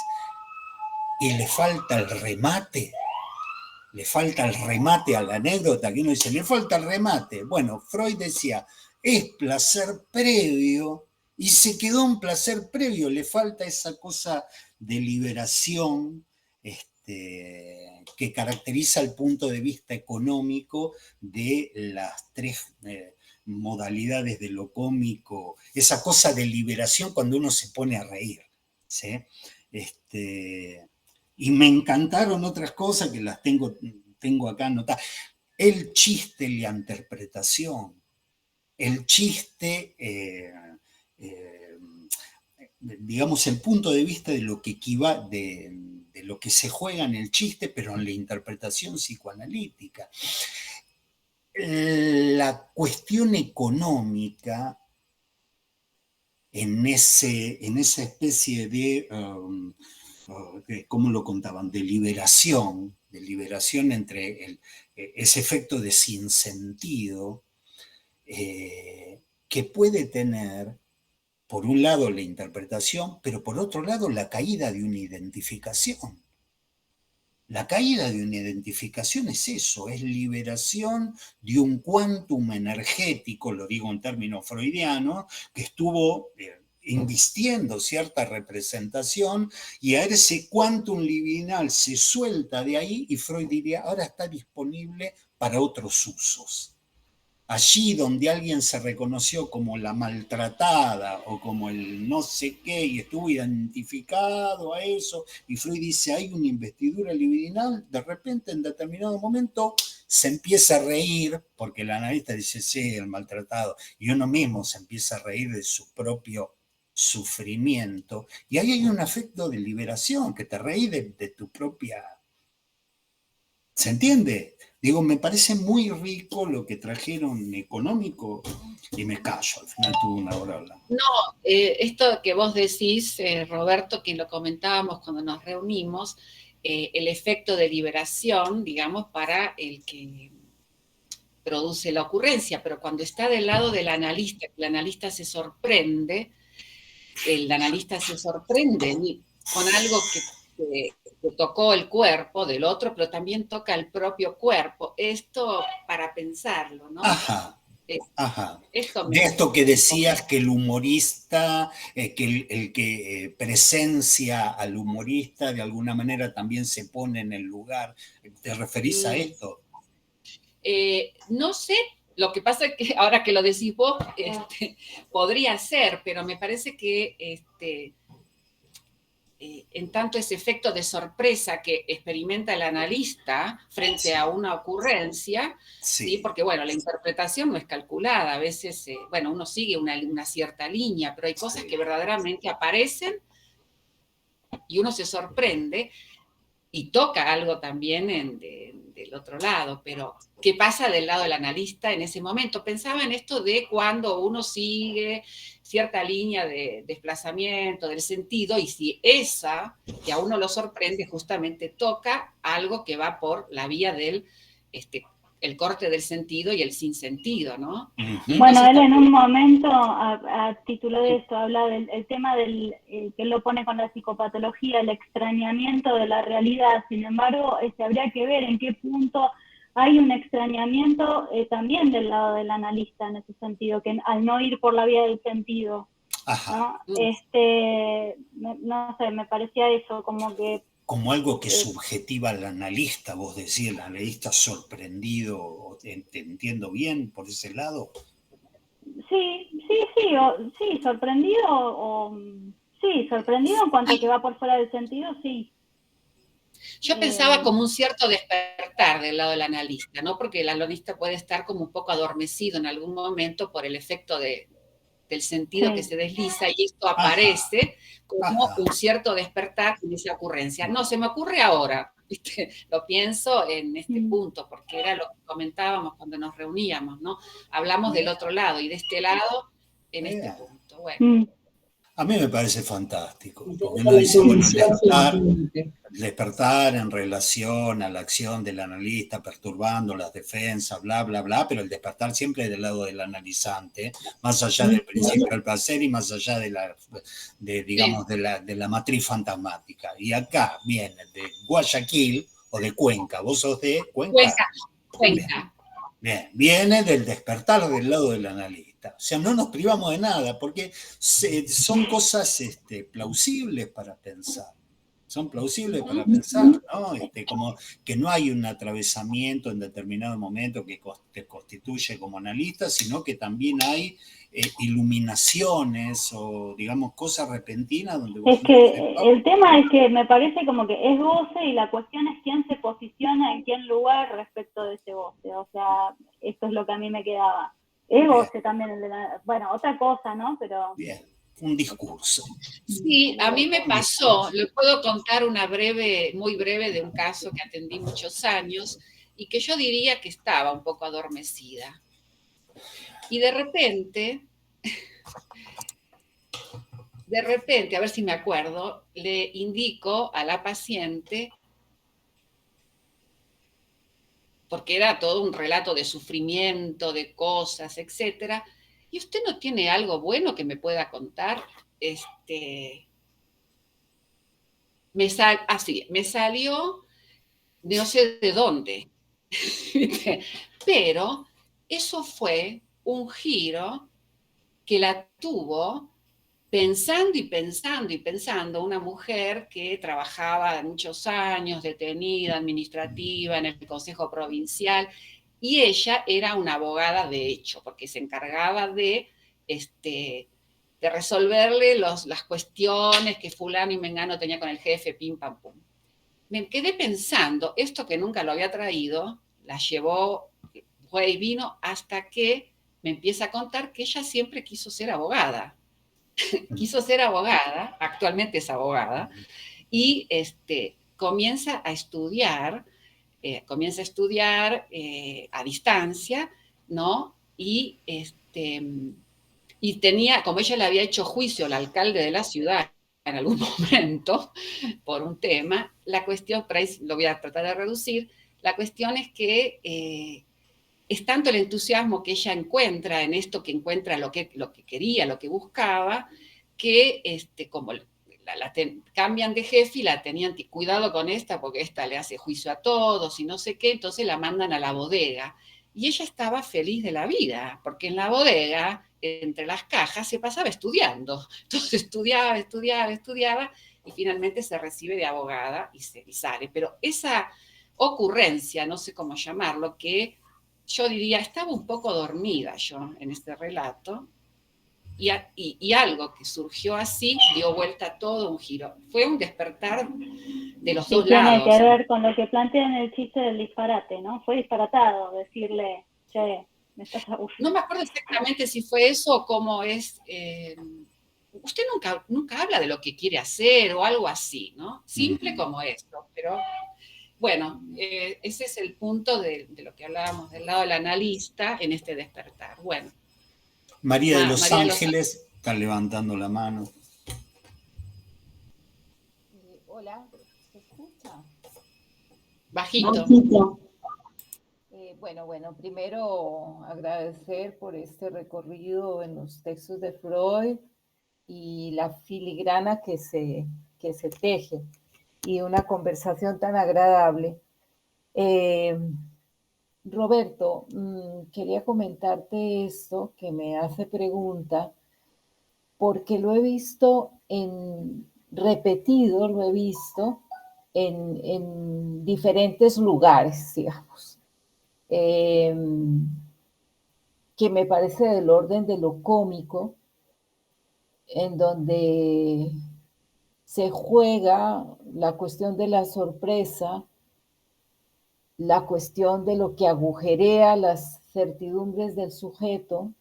y le falta el remate? Le falta el remate a la anécdota, que uno dice, le falta el remate. Bueno, Freud decía, es placer previo, y se quedó un placer previo, le falta esa cosa de liberación que caracteriza el punto de vista económico de las tres modalidades de lo cómico, esa cosa de liberación cuando uno se pone a reír, ¿sí? Y me encantaron otras cosas que las tengo acá anotadas. El chiste y la interpretación. El chiste, digamos, el punto de vista de lo que de lo que se juega en el chiste, pero en la interpretación psicoanalítica. La cuestión económica en esa especie de... ¿cómo lo contaban? De liberación entre ese efecto de sinsentido que puede tener, por un lado, la interpretación, pero por otro lado, la caída de una identificación. La caída de una identificación es eso, es liberación de un quantum energético, lo digo en términos freudianos, que estuvo invistiendo cierta representación y a ese quantum libidinal se suelta de ahí y Freud diría, ahora está disponible para otros usos. Allí donde alguien se reconoció como la maltratada o como el no sé qué y estuvo identificado a eso, y Freud dice hay una investidura libidinal, de repente en determinado momento se empieza a reír, porque el analista dice sí, el maltratado, y uno mismo se empieza a reír de su propio sufrimiento, y ahí hay un afecto de liberación, que te reí de tu propia... ¿Se entiende? Digo, me parece muy rico lo que trajeron económico y me callo, al final tuve una hora hablando. No, esto que vos decís, Roberto, que lo comentábamos cuando nos reunimos, el efecto de liberación, digamos, para el que produce la ocurrencia, pero cuando está del lado del analista, el analista se sorprende con algo que tocó el cuerpo del otro, pero también toca el propio cuerpo. Esto para pensarlo, ¿no? Ajá. Ajá. De esto que decías que el humorista, que el que presencia al humorista de alguna manera también se pone en el lugar. ¿Te referís a esto? No sé, lo que pasa es que ahora que lo decís vos, podría ser, pero me parece que en tanto ese efecto de sorpresa que experimenta el analista frente a una ocurrencia, ¿sí? Porque bueno, la interpretación no es calculada, a veces, bueno, uno sigue una cierta línea, pero hay cosas que verdaderamente aparecen y uno se sorprende y toca algo también del otro lado, pero ¿qué pasa del lado del analista en ese momento? Pensaba en esto de cuando uno sigue cierta línea de desplazamiento, del sentido, y si esa, que a uno lo sorprende, justamente toca algo que va por la vía del el corte del sentido y el sinsentido, ¿no? Ujú. Bueno, él en un momento, a título de esto, habla del el tema del, que él lo pone con la psicopatología, el extrañamiento de la realidad. Sin embargo, habría que ver en qué punto hay un extrañamiento también del lado del analista en ese sentido, que al no ir por la vía del sentido, Ajá. ¿no? No sé, me parecía eso, como que Como algo que subjetiva al analista, vos decís, el analista sorprendido, ¿te entiendo bien por ese lado? sí, sorprendido, sí, sorprendido en cuanto a que va por fuera del sentido, sí. Yo pensaba como un cierto despertar del lado del analista, ¿no? Porque el analista puede estar como un poco adormecido en algún momento por el efecto del sentido que se desliza, y esto aparece como un cierto despertar en esa ocurrencia. No, se me ocurre ahora, ¿viste? Lo pienso en este punto, porque era lo que comentábamos cuando nos reuníamos, ¿no? Hablamos del otro lado, y de este lado en este punto. Bueno. A mí me parece fantástico, porque uno dice, bueno, despertar en relación a la acción del analista, perturbando las defensas, bla, bla, bla, pero el despertar siempre del lado del analizante, más allá del principio del placer y más allá de la matriz fantasmática. Y acá viene de Guayaquil o de Cuenca, vos sos de Cuenca. Cuenca. Bien, viene del despertar del lado del analista. O sea, no nos privamos de nada, porque son cosas plausibles para pensar. Son plausibles para pensar, ¿no? Como que no hay un atravesamiento en determinado momento que te constituye como analista, sino que también hay iluminaciones o, digamos, cosas repentinas donde vos... Es que el tema es que me parece como que es goce, y la cuestión es quién se posiciona en qué lugar respecto de ese goce. O sea, esto es lo que a mí me quedaba. Es goce también el de bueno, otra cosa, ¿no? Pero... Bien, un discurso. Sí, a mí me pasó, le puedo contar una muy breve de un caso que atendí muchos años y que yo diría que estaba un poco adormecida. Y de repente, a ver si me acuerdo, le indico a la paciente, porque era todo un relato de sufrimiento, de cosas, etcétera, ¿y usted no tiene algo bueno que me pueda contar? Me salió de no sé de dónde, pero eso fue un giro que la tuvo pensando y pensando y pensando, una mujer que trabajaba muchos años, detenida, administrativa, en el Consejo Provincial, y ella era una abogada de hecho, porque se encargaba de resolverle las cuestiones que fulano y mengano tenía con el jefe, pim, pam, pum. Me quedé pensando, esto que nunca lo había traído, la llevó, fue y vino, hasta que me empieza a contar que ella siempre quiso ser abogada. Quiso ser abogada, actualmente es abogada, y comienza a estudiar a distancia, ¿no? Y tenía, como ella le había hecho juicio al alcalde de la ciudad en algún momento por un tema, la cuestión, por ahí lo voy a tratar de reducir, la cuestión es que es tanto el entusiasmo que ella encuentra en esto, que encuentra lo que quería, lo que buscaba, que como cambian de jefe y la tenían, cuidado con esta porque esta le hace juicio a todos y no sé qué, entonces la mandan a la bodega. Y ella estaba feliz de la vida, porque en la bodega, entre las cajas, se pasaba estudiando. Entonces estudiaba, y finalmente se recibe de abogada y sale. Pero esa ocurrencia, no sé cómo llamarlo, que yo diría, estaba un poco dormida yo en este relato, y algo que surgió así dio vuelta todo un giro. Fue un despertar de los dos lados. Tiene que ver con lo que plantean el chiste del disparate, ¿no? Fue disparatado decirle, che, me estás aburriendo. No me acuerdo exactamente si fue eso o cómo es. Usted nunca habla de lo que quiere hacer o algo así, ¿no? Simple como esto, pero bueno, ese es el punto de lo que hablábamos del lado del analista en este despertar. Bueno, María de Los María de los Ángeles. Ángeles está levantando la mano. Hola, ¿se escucha? Bajito. Bajito. Bueno, primero agradecer por este recorrido en los textos de Freud y la filigrana que se teje y una conversación tan agradable. Roberto, quería comentarte esto que me hace pregunta, porque lo he visto repetido, lo he visto en diferentes lugares, digamos, que me parece del orden de lo cómico, en donde se juega la cuestión de la sorpresa, la cuestión de lo que agujerea las certidumbres del sujeto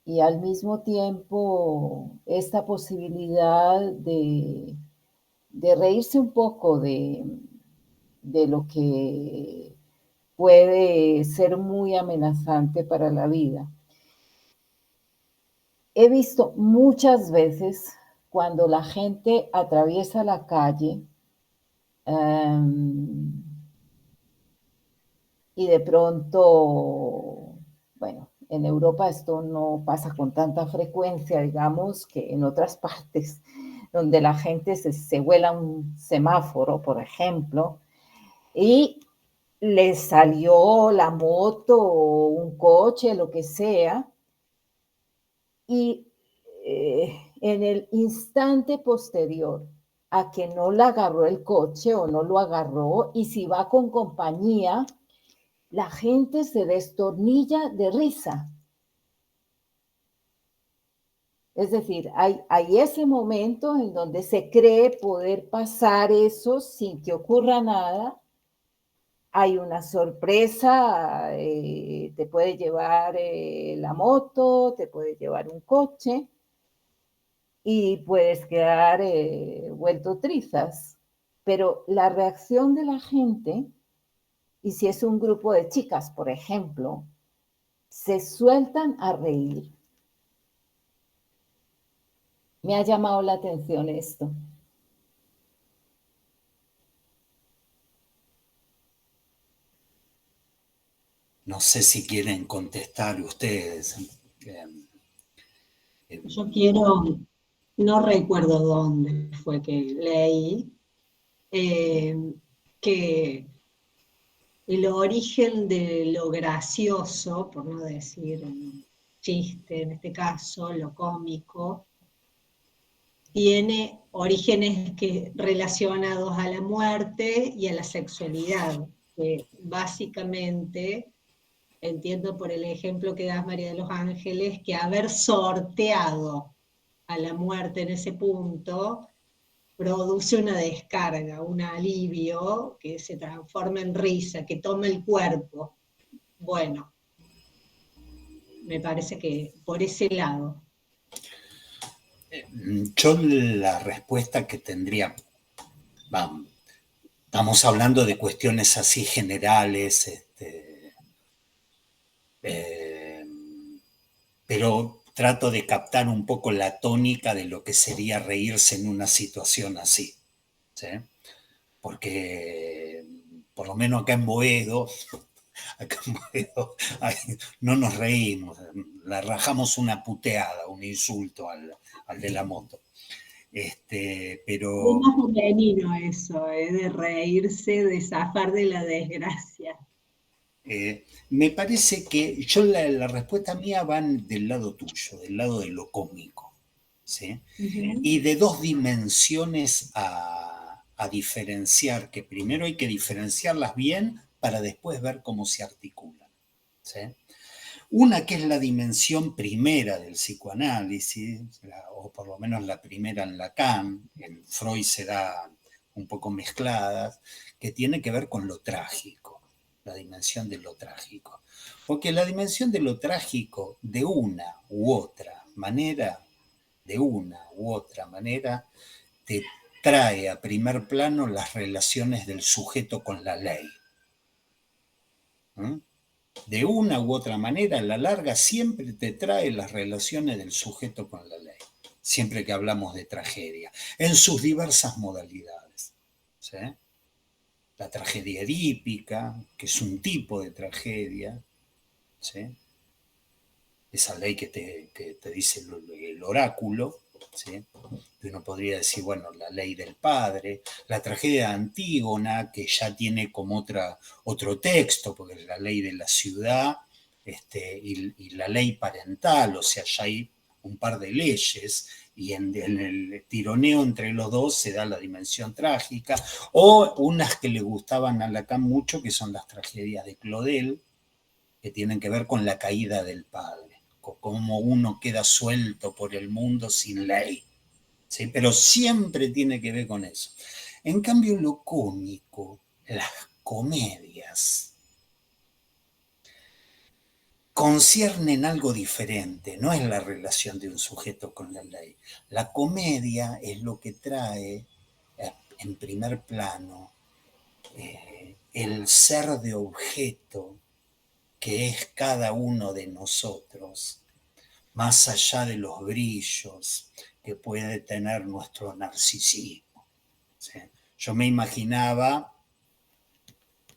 y al mismo tiempo esta posibilidad de reírse un poco de lo que puede ser muy amenazante para la vida. He visto muchas veces cuando la gente atraviesa la calle y de pronto, bueno, en Europa esto no pasa con tanta frecuencia, digamos, que en otras partes donde la gente se vuela un semáforo, por ejemplo, y le salió la moto o un coche, lo que sea, y en el instante posterior a que no la agarró el coche o no lo agarró, y si va con compañía, la gente se destornilla de risa. Es decir, hay ese momento en donde se cree poder pasar eso sin que ocurra nada. Hay una sorpresa, te puede llevar la moto, te puede llevar un coche y puedes quedar vuelto trizas. Pero la reacción de la gente, y si es un grupo de chicas, por ejemplo, se sueltan a reír. Me ha llamado la atención esto. No sé si quieren contestar ustedes. Yo quiero, no recuerdo dónde fue que leí, que el origen de lo gracioso, por no decir chiste en este caso, lo cómico, tiene orígenes relacionados a la muerte y a la sexualidad, que básicamente, entiendo por el ejemplo que das María de los Ángeles, que haber sorteado a la muerte en ese punto produce una descarga, un alivio que se transforma en risa, que toma el cuerpo. Bueno, me parece que por ese lado. Yo la respuesta que tendría, vamos, estamos hablando de cuestiones así generales, pero trato de captar un poco la tónica de lo que sería reírse en una situación así, ¿sí? Porque por lo menos acá en Boedo no nos reímos, le rajamos una puteada, un insulto al de la moto. Pero Es más femenino eso, de reírse, de zafar de la desgracia. me parece que la respuesta mía va del lado tuyo, del lado de lo cómico, ¿sí? Y de dos dimensiones a diferenciar, que primero hay que diferenciarlas bien para después ver cómo se articulan, ¿sí? Una que es la dimensión primera del psicoanálisis, o por lo menos la primera en Lacan, en Freud se da un poco mezcladas, que tiene que ver con lo trágico, la dimensión de lo trágico. Porque la dimensión de lo trágico, de una u otra manera, te trae a primer plano las relaciones del sujeto con la ley. De una u otra manera, a la larga, siempre te trae las relaciones del sujeto con la ley, siempre que hablamos de tragedia, en sus diversas modalidades. ¿Sí? La tragedia edípica, que es un tipo de tragedia, ¿sí? Esa ley que te dice el oráculo, ¿sí? Uno podría decir, bueno, la ley del padre, la tragedia de Antígona, que ya tiene como otro texto, porque es la ley de la ciudad, y la ley parental, o sea, ya hay un par de leyes, y en el tironeo entre los dos se da la dimensión trágica, o unas que le gustaban a Lacan mucho, que son las tragedias de Claudel, que tienen que ver con la caída del padre, con cómo uno queda suelto por el mundo sin ley. ¿Sí? Pero siempre tiene que ver con eso. En cambio, lo cómico, las comedias, conciernen algo diferente, no es la relación de un sujeto con la ley. La comedia es lo que trae en primer plano el ser de objeto que es cada uno de nosotros, más allá de los brillos que puede tener nuestro narcisismo. ¿Sí? Yo me imaginaba,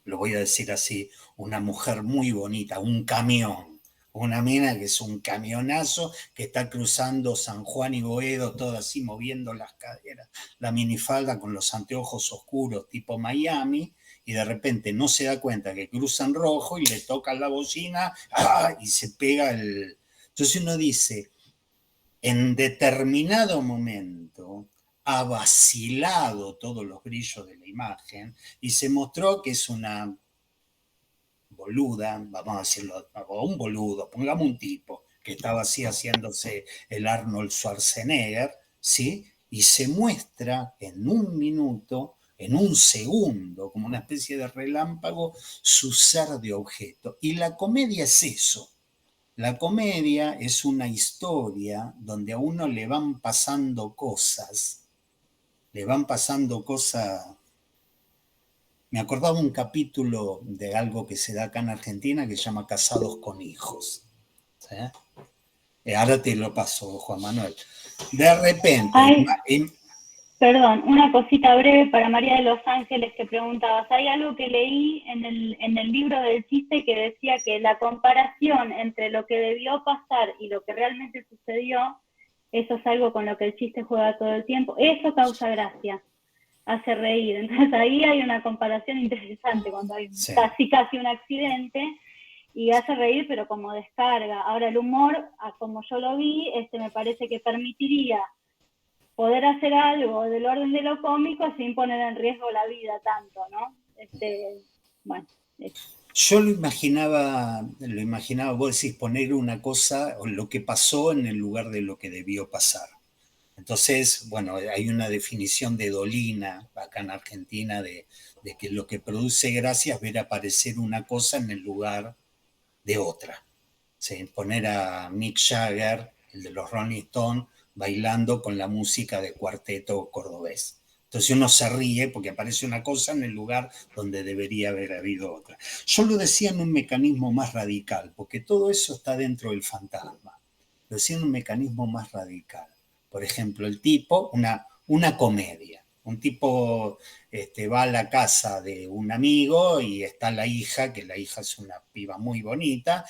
lo voy a decir así, una mujer muy bonita, un camión, una mina que es un camionazo que está cruzando San Juan y Boedo, todo así moviendo las caderas, la minifalda con los anteojos oscuros tipo Miami, y de repente no se da cuenta que cruza en rojo y le toca la bocina ¡ah! Y se pega el... Entonces uno dice, en determinado momento ha vacilado todos los brillos de la imagen y se mostró que es una boluda, vamos a decirlo, o un boludo, pongamos un tipo que estaba así haciéndose el Arnold Schwarzenegger, ¿sí? Y se muestra en un minuto, en un segundo, como una especie de relámpago, su ser de objeto. Y la comedia es eso. La comedia es una historia donde a uno le van pasando cosas, Me acordaba un capítulo de algo que se da acá en Argentina que se llama Casados con Hijos. ¿Sí? Ahora te lo paso, Juan Manuel. De repente... Ay, perdón, una cosita breve para María de Los Ángeles que preguntabas. Hay algo que leí en el libro del chiste que decía que la comparación entre lo que debió pasar y lo que realmente sucedió, eso es algo con lo que el chiste juega todo el tiempo. Eso causa gracia, hace reír. Entonces ahí hay una comparación interesante cuando hay casi un accidente y hace reír, pero como descarga. Ahora el humor, como yo lo vi, me parece que permitiría poder hacer algo del orden de lo cómico sin poner en riesgo la vida tanto, ¿no? Bueno. Yo lo imaginaba, vos decís, poner una cosa, o lo que pasó en el lugar de lo que debió pasar. Entonces, bueno, hay una definición de Dolina, acá en Argentina, de que lo que produce gracia es ver aparecer una cosa en el lugar de otra. ¿Sí? Poner a Mick Jagger, el de los Rolling Stones, bailando con la música de cuarteto cordobés. Entonces uno se ríe porque aparece una cosa en el lugar donde debería haber habido otra. Yo lo decía en un mecanismo más radical, porque todo eso está dentro del fantasma. Lo decía en un mecanismo más radical. Por ejemplo, el tipo, una comedia. Un tipo va a la casa de un amigo y está la hija, que la hija es una piba muy bonita,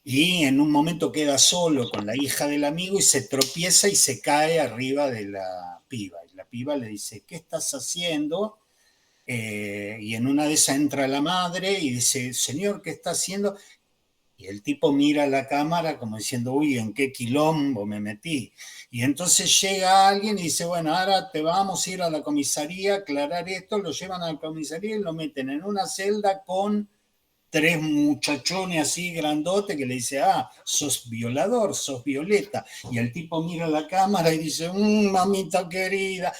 y en un momento queda solo con la hija del amigo y se tropieza y se cae arriba de la piba. Y la piba le dice, ¿qué estás haciendo? Y en una de esas entra la madre y dice, señor, ¿qué está haciendo? Y el tipo mira a la cámara como diciendo, uy, ¿en qué quilombo me metí? Y entonces llega alguien y dice, bueno, ahora te vamos a ir a la comisaría, aclarar esto, lo llevan a la comisaría y lo meten en una celda con 3 muchachones así grandotes que le dice, sos violador, sos Violeta. Y el tipo mira la cámara y dice, mamita querida.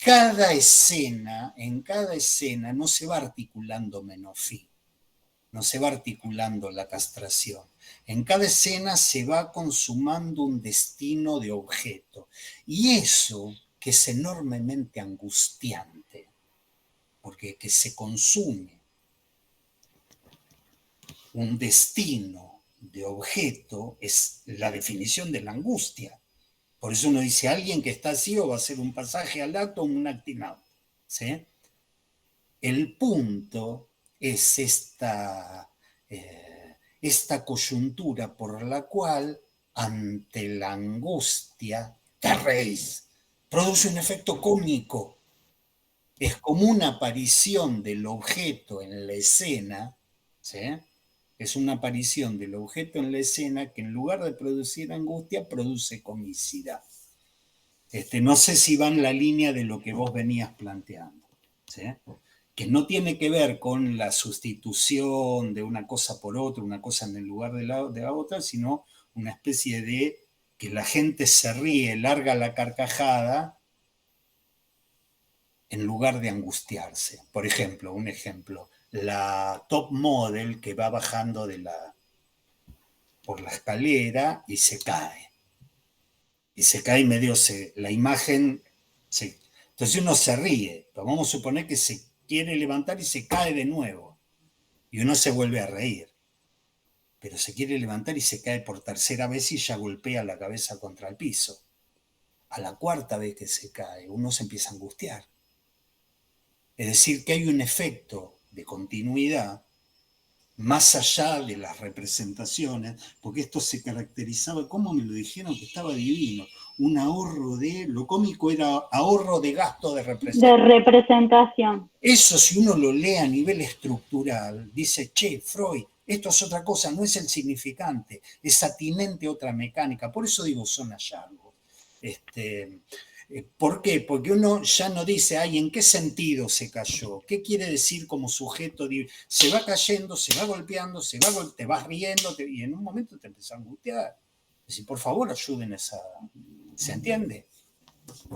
En cada escena no se va articulando Menofí, no se va articulando la castración. En cada escena se va consumando un destino de objeto. Y eso que es enormemente angustiante, porque que se consume un destino de objeto es la definición de la angustia. Por eso uno dice, alguien que está ciego va a hacer un pasaje al acto o un acting out, ¿sí? El punto es esta coyuntura por la cual, ante la angustia, te reís, produce un efecto cómico. Es como una aparición del objeto en la escena, ¿sí? Es una aparición del objeto en la escena que en lugar de producir angustia, produce comicidad. No sé si va en la línea de lo que vos venías planteando, ¿sí? Que no tiene que ver con la sustitución de una cosa por otra, una cosa en el lugar de la otra, sino una especie de que la gente se ríe, larga la carcajada, en lugar de angustiarse. Por ejemplo, un ejemplo, la top model que va bajando por la escalera y se cae. Y se cae medio, la imagen, entonces uno se ríe, pero vamos a suponer que se quiere levantar y se cae de nuevo. Y uno se vuelve a reír. Pero se quiere levantar y se cae por tercera vez y ya golpea la cabeza contra el piso. A la cuarta vez que se cae, uno se empieza a angustiar. Es decir, que hay un efecto de continuidad más allá de las representaciones, porque esto se caracterizaba, ¿cómo me lo dijeron? Que estaba divino. Un ahorro lo cómico era ahorro de gasto de representación. De representación. Eso, si uno lo lee a nivel estructural, dice, che, Freud, esto es otra cosa, no es el significante, es atinente a otra mecánica. Por eso digo, son hallazgos. ¿Por qué? Porque uno ya no dice, ay, ¿en qué sentido se cayó? ¿Qué quiere decir como sujeto? Se va cayendo, se va golpeando, te vas riendo y en un momento te empieza a angustiar. Es decir, por favor, ayuden a esa... ¿Se entiende?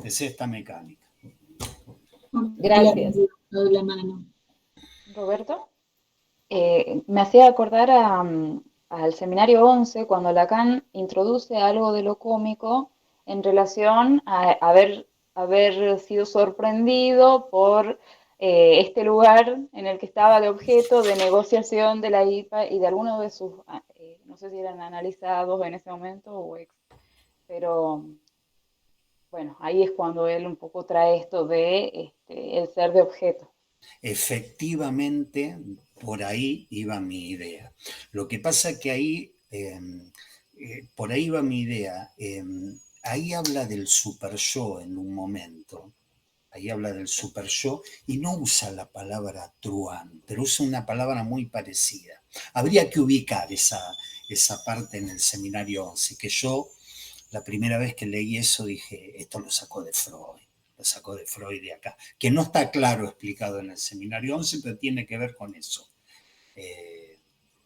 Es esta mecánica. Gracias. Doy la mano. Roberto, me hacía acordar al seminario 11 cuando Lacan introduce algo de lo cómico en relación a haber sido sorprendido por este lugar en el que estaba de objeto de negociación de la IPA y de algunos de sus, no sé si eran analizados en ese momento o pero bueno, ahí es cuando él un poco trae esto de el ser de objeto. Efectivamente, por ahí iba mi idea. Lo que pasa es que ahí, por ahí va mi idea. Ahí habla del super yo en un momento. Ahí habla del super yo y no usa la palabra truán, pero usa una palabra muy parecida. Habría que ubicar esa parte en el seminario 11, que yo la primera vez que leí eso dije, esto lo sacó de Freud de acá, que no está claro explicado en el seminario 11, pero tiene que ver con eso.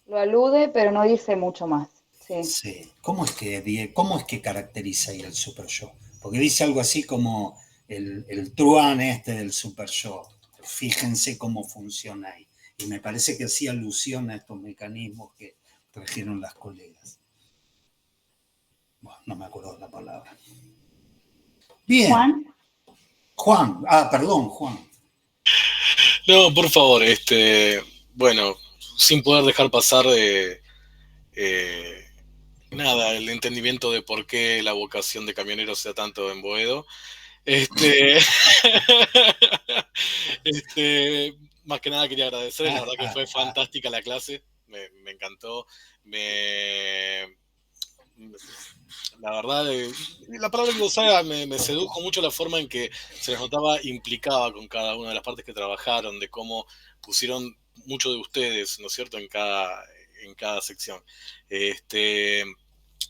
Lo alude, pero no dice mucho más. Sí. Sí. ¿Cómo es que caracteriza ahí el super yo? Porque dice algo así como el truán del super yo. Fíjense cómo funciona ahí. Y me parece que hacía alusión a estos mecanismos que trajeron las colegas. Bueno, no me acuerdo de la palabra. Bien. Juan. Perdón, Juan. No, por favor, bueno, sin poder dejar pasar nada, el entendimiento de por qué la vocación de camionero sea tanto en Boedo. Más que nada quería agradecer, la verdad que fue fantástica la clase, me encantó, la verdad, la palabra que usaba me sedujo mucho la forma en que se les notaba implicaba con cada una de las partes que trabajaron, de cómo pusieron mucho de ustedes, ¿no es cierto?, en cada sección.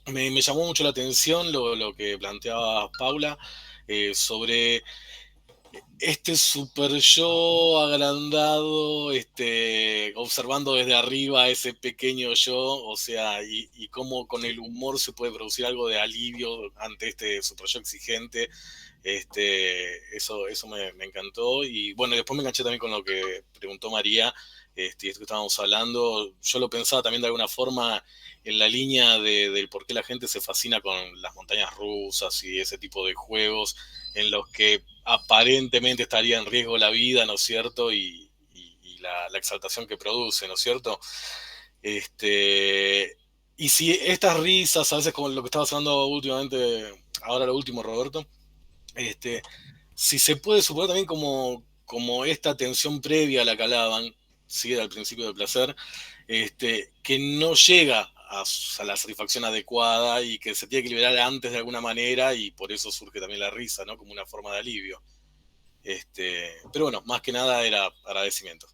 Me llamó mucho la atención lo que planteaba Paula sobre este super yo agrandado, observando desde arriba ese pequeño yo, o sea, y cómo con el humor se puede producir algo de alivio ante este super yo exigente. Eso me encantó. Y bueno, después me enganché también con lo que preguntó María, y esto que estábamos hablando, yo lo pensaba también de alguna forma en la línea del por qué la gente se fascina con las montañas rusas y ese tipo de juegos en los que aparentemente estaría en riesgo la vida, ¿no es cierto? Y la exaltación que produce, ¿no es cierto? Y si estas risas, a veces como lo que estaba hablando últimamente, ahora lo último, Roberto, si se puede suponer también como esta tensión previa a la que hablaban, ¿sí? Al principio del placer, que no llega a la satisfacción adecuada y que se tiene que liberar antes de alguna manera y por eso surge también la risa, ¿no? Como una forma de alivio. Pero bueno, más que nada era agradecimiento.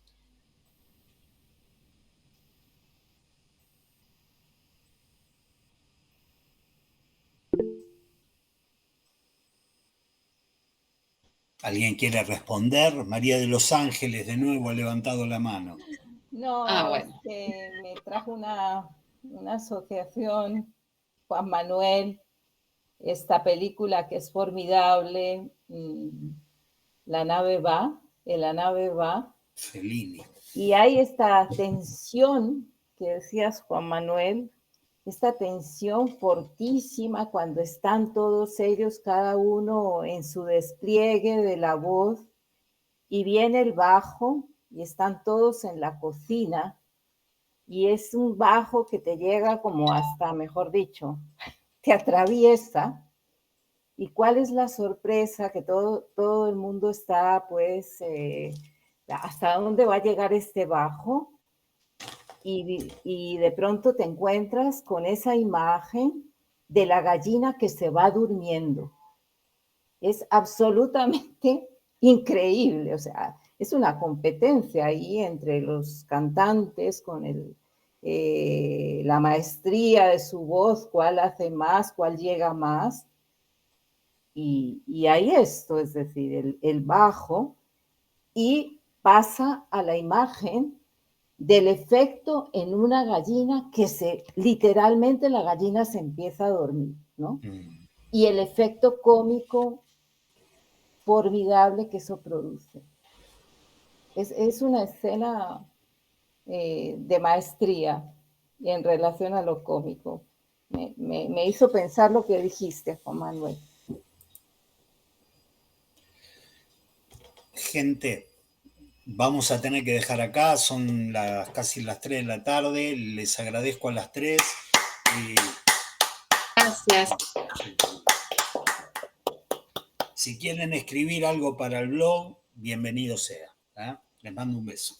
¿Alguien quiere responder? María de los Ángeles de nuevo ha levantado la mano. No, bueno. me trajo una asociación, Juan Manuel, esta película que es formidable, La nave va, la nave va. Fellini. Y hay esta tensión que decías, Juan Manuel, esta tensión fortísima cuando están todos ellos, cada uno en su despliegue de la voz, y viene el bajo y están todos en la cocina, y es un bajo que te llega como hasta, mejor dicho, te atraviesa. ¿Y cuál es la sorpresa? Que todo el mundo está, pues, ¿hasta dónde va a llegar este bajo? Y de pronto te encuentras con esa imagen de la gallina que se va durmiendo. Es absolutamente increíble, o sea, es una competencia ahí entre los cantantes con la maestría de su voz, cuál hace más, cuál llega más. Y hay esto, es decir, el bajo, y pasa a la imagen del efecto en una gallina que literalmente la gallina se empieza a dormir, ¿no? Y el efecto cómico formidable que eso produce. Es una escena de maestría en relación a lo cómico. Me hizo pensar lo que dijiste, Juan Manuel. Gente, vamos a tener que dejar acá, son casi las 3 de la tarde, les agradezco a las 3. Y Gracias. si quieren escribir algo para el blog, bienvenido sea. Les mando un beso.